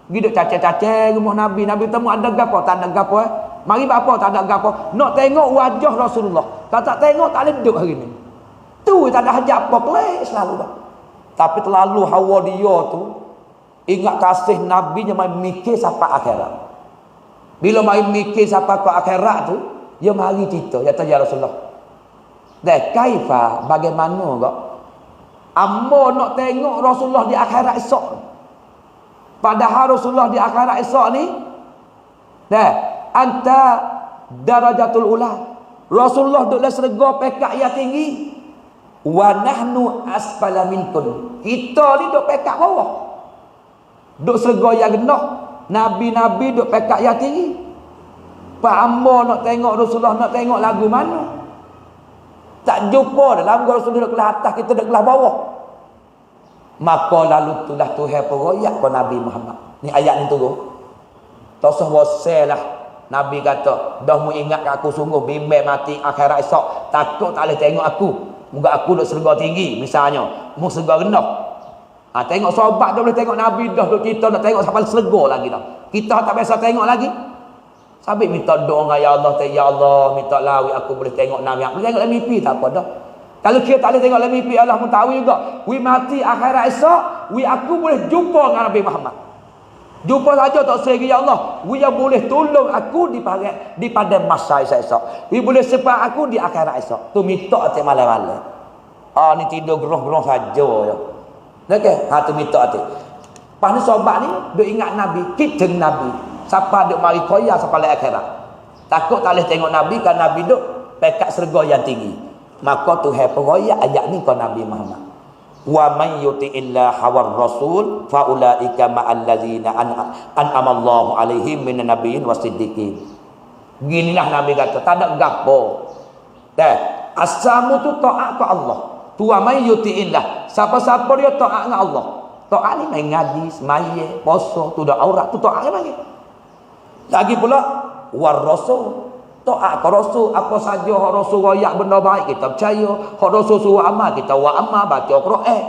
Pergi duk cacah-cacah rumah Nabi. Nabi temu ada gapo? Tak ada gapo. Mari apa? Tak ada gapo. Nak tengok wajah Rasulullah. Kalau tak tengok, tak boleh duduk hari ni. Tu tak ada hajat apa kelik selalu dah. Tapi terlalu hawa dia tu ingat kasih Nabi nya mai mikir sampai akhirat. Bila mai mikir sampai ke akhirat tu, dia mari cerita, ya Rasulullah. Dah kaifa bagaimana kok? Ambo nak tengok Rasulullah di akhirat esok. Padahal Rasulullah di akhirat esok ni dah anta darajatul ula. Rasulullah duduk dalam surga pekat yang tinggi. Wa nahnu asfala minkum. Kita ni duk pekat bawah. Duk serga yang genah. Nabi-nabi duk pekat yang tinggi. Pak hamba nak tengok Rasulullah, nak tengok lagu mana? Tak jumpa dalam Rasulullah duk kelah atas, kita duk kelah bawah. Maka lalu tulah Tuhan peroyak ke Nabi Muhammad. Ni ayat ni turun. Tak usah boselah. Nabi kata, dah mu ingat aku sungguh bimbang mati akhirat esok. Takut tak boleh tengok aku. Moga aku duk serga tinggi misalnya, mu serga rendah. Tengok sahabat dah boleh tengok Nabi dah, kita nak tengok sampai serga lagi dah. Kita tak biasa tengok lagi. Sampai minta doa dengan ya Allah, minta lawi aku boleh tengok Nabi. Boleh tengok dalam mimpi tak apa dah. Kalau kita tak boleh tengok dalam mimpi, Allah pun tahu juga. We mati akhirat esok, aku boleh jumpa dengan Nabi Muhammad. Jumpa saja tak segi ya Allah. We boleh tolong aku di pada masa esok. We boleh sepak aku di akhirat esok. Tu minta hati malam-malam. Ni tidur gerong-gerong saja ya. Okey, tu minta hati. Pas ni sahabat ni duk ingat Nabi, kita Nabi. Siapa duk mari koya sampai akhirat. Takut tak boleh tengok Nabi kan Nabi duk pekat serga yang tinggi. Maka Tuhan peroyak ayat ni ke Nabi Muhammad. Wa man yuti'illah hawar rasul fa ulaika ma'al ladzina an'ama Allahu 'alaihim minan nabiyyin wasiddiqin. Ginilah Nabi kata, tak ada gapo. Asamu tu taat ke Allah. Tu wa man yuti'illah. Siapa-siapa dia taat dengan Allah. Taat ni main ngaji, semaya, puasa, tu dah aurat, tu taat lagi. Lagi pula war rasul. Taat ke Rasul, apa saja hak Rasul royak benda baik kita percaya, hak Rasul suruh amal kita buat amal, baca Quran.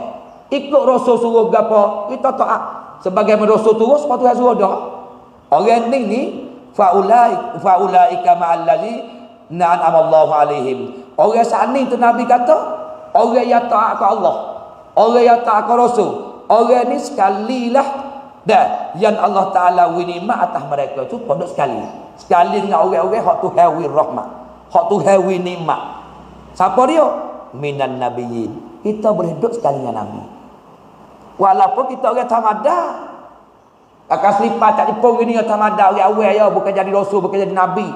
Ikut Rasul suruh gapo, kita taat. Sebagai Rasul turun sepatu yang suruh dah. Orang ni faulaika ma'allazi na'ama Allahu alaihim. Orang sani tu Nabi kata, orang yang taat ke Allah, orang yang taat ke Rasul, orang ni sekalilah dah yang Allah Taala wini nikmat atas mereka tu pondok sekali. Sekali dengan orang-orang hak tu hawi rahmat, hak tu hawi nikmat. Siapa dia? Minan nabiyyin. Kita boleh duduk sekali dengan Nabi. Walaupun kita orang tamada. Akan selipar tak dipung gini orang tamada, orang awal ya, bukan jadi rasul, bukan jadi nabi,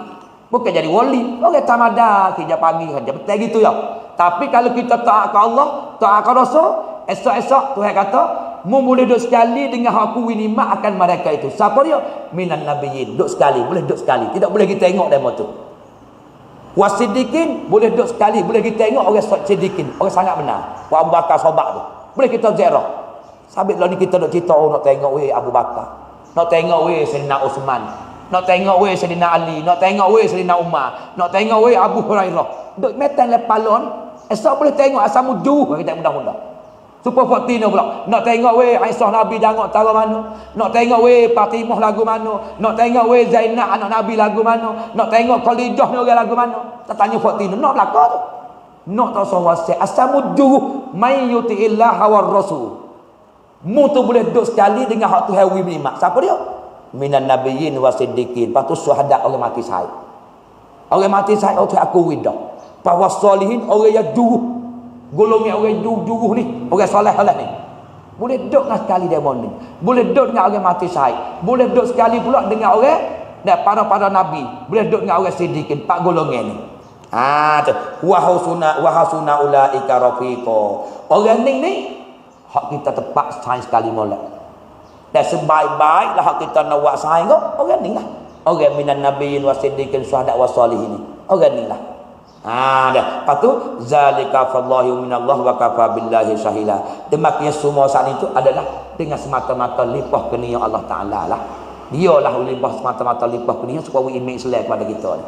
bukan jadi wali. Orang tamada kerja pagi, kerja petang gitu ya. Tapi kalau kita taat ke Allah, taat ke Rasul, esok-esok Tuhan kata, mu boleh duduk sekali dengan aku nikmat akan mereka itu. Siapa dia? Minan nabiyyin. Duduk sekali, boleh duduk sekali. Tidak boleh kita tengok demo tu. Wasidikin boleh duduk sekali, boleh kita tengok orang sidikin, orang sangat benar. Wa Abu Bakar Sobak tu. Boleh kita ziarah. Sabit lah ni kita nak cerita, nak tengok weh Abu Bakar. Nak tengok weh Sayyidina Uthman. Nak tengok weh Sayyidina Ali. Nak tengok weh Sayyidina Umar. Nak tengok weh Abu Hurairah. Duk metan lepalon. Esok boleh tengok asal mujuh kita mudah-mudah. Super 14 pula. Nak tengok weh Aisyah Nabi jangok tara mana. Nak tengok weh Fatimah lagu mana. Nak tengok weh Zainab anak Nabi lagu mana. Nak tengok Khadijah ni orang lagu mana. Tak tanya 14 nak belaka tu. Nak tak sawase asal mujuh may yuti'illah war rasul. Mu tu boleh duduk sekali dengan hak Tuhan wi nikmat. Siapa dia? Minan nabiyyin wasiddiqin. Lepas tu syuhada orang mati syahid. Orang mati syahid orang aku widah. Bahwa solihin orang yang juruh. Golongan orang juruh ni, orang soleh-soleh ni. Boleh duduk dengan sekali dia ni. Boleh duduk dengan orang mati syahid. Boleh duduk sekali pula dengan orang dan para nabi. Boleh duduk dengan orang siddiqin, 4 golongan ni. Tu. Wa hasuna ulaika rafiqa. Orang ni hak kita tepat sains sekali molek. Dan sebaik-baiklah hak kita nak buat sains kau, orang ni lah. Orang minan nabiyyin wasiddiqin syuhada wasalihin. Orang ni lah. Dah. Lepas tu zalika fallahu minallah wa kafa billahi syahila. Demikian semua saat itu adalah dengan semata-mata limpah kurnia Allah Taala lah. Dialah limpah semata-mata limpah kurnia supaya imej Islam kepada kita ni.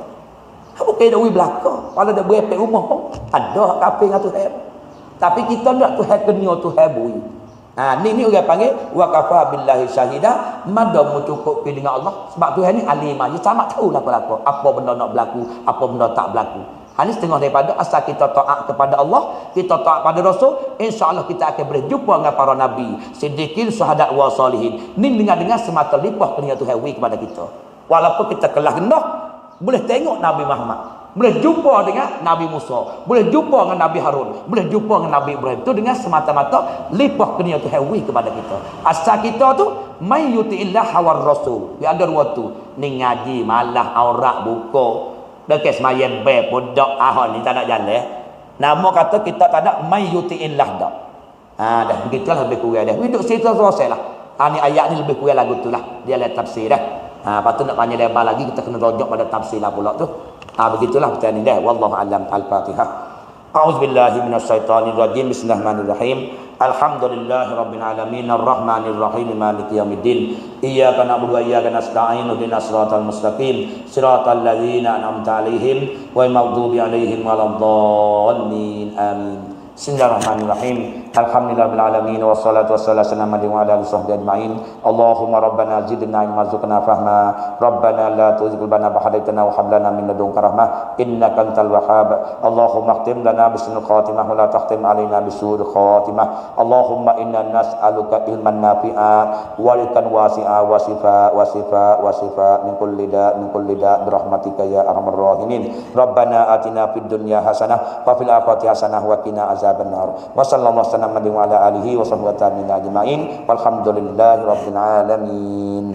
Apa kena wi belaka? Kalau dak berepek rumah pun ada kafir dengan Tuhan. Tapi kita nak Tuhan kurnia Tuhan bui. Ni orang panggil wa kafa billahi syahida. Madam cukup pergi dengan Allah sebab Tuhan ni alim aja sama tahu lah apa benda nak berlaku, apa benda tak berlaku. Ini setengah daripada asal kita taat kepada Allah, kita taat pada Rasul, insya-Allah kita akan boleh jumpa dengan para nabi, siddiqin, syuhada wa salihin. Ni dengan semata limpah kurnia Tuhan wi kepada kita. Walaupun kita kelah rendah, boleh tengok Nabi Muhammad, boleh jumpa dengan Nabi Musa, boleh jumpa dengan Nabi Harun, boleh jumpa dengan Nabi Ibrahim. Itu dengan semata-mata limpah kurnia Tuhan wi kepada kita. Asal kita tu may yuti'illah war rasul. Dia ada dua tu. Ni ngaji malah aurat buka. Dekat semayan be budak ahon ni tak nak jalan. Nama kata kita tak ada may yuti'illah dak. Dah begitulah lebih kurang dah. Hidup cerita selesai lah. Ni ayat ni lebih kurang lagu tu lah. Dia lihat tafsir dah. Lepas tu nak tanya lebar lagi kita kena rujuk pada tafsir lah pula tu. Begitulah pertanyaan ni dah. Wallahu a'lam. Al-Fatihah. A'udzubillahi minasyaitonirrajim. Bismillahirrahmanirrahim. Alhamdulillahirabbil alamin arrahmanir rahim maliki yaumiddin. Iyyaka na'budu wa iyyaka nasta'in ihdinas siratal mustaqim siratal ladzina an'amta 'alaihim ghairil maghdubi 'alaihim waladdallin. Amin. Bismillahirrahmanirrahim. Alhamdulillahirabbil alamin wassalatu wassalamu ala sahbihi ajmain. Allahumma rabbana zidna ilma warzuqna fahma. Rabbana la tuzigh qulubana ba'da idh hadaytana wa hab lana min ladunka rahmah innaka antal wahhab. Allahumma khtim lana bismil khatimah wa la takhtim alaina bisu'il khatimah. Allahumma inna nas'aluka ilman nafi'a wa rizqan wasi'a wa shifa min kulli da bi rahmatika ya arhamar rahimin. Rabbana atina fid dunya hasanah wa fil akhirati hasanah wa qina azabannar. Wa sallallahu alaihi wa ala alihi wa sahbihi ajma'in. Walhamdulillahi rabbil alamin.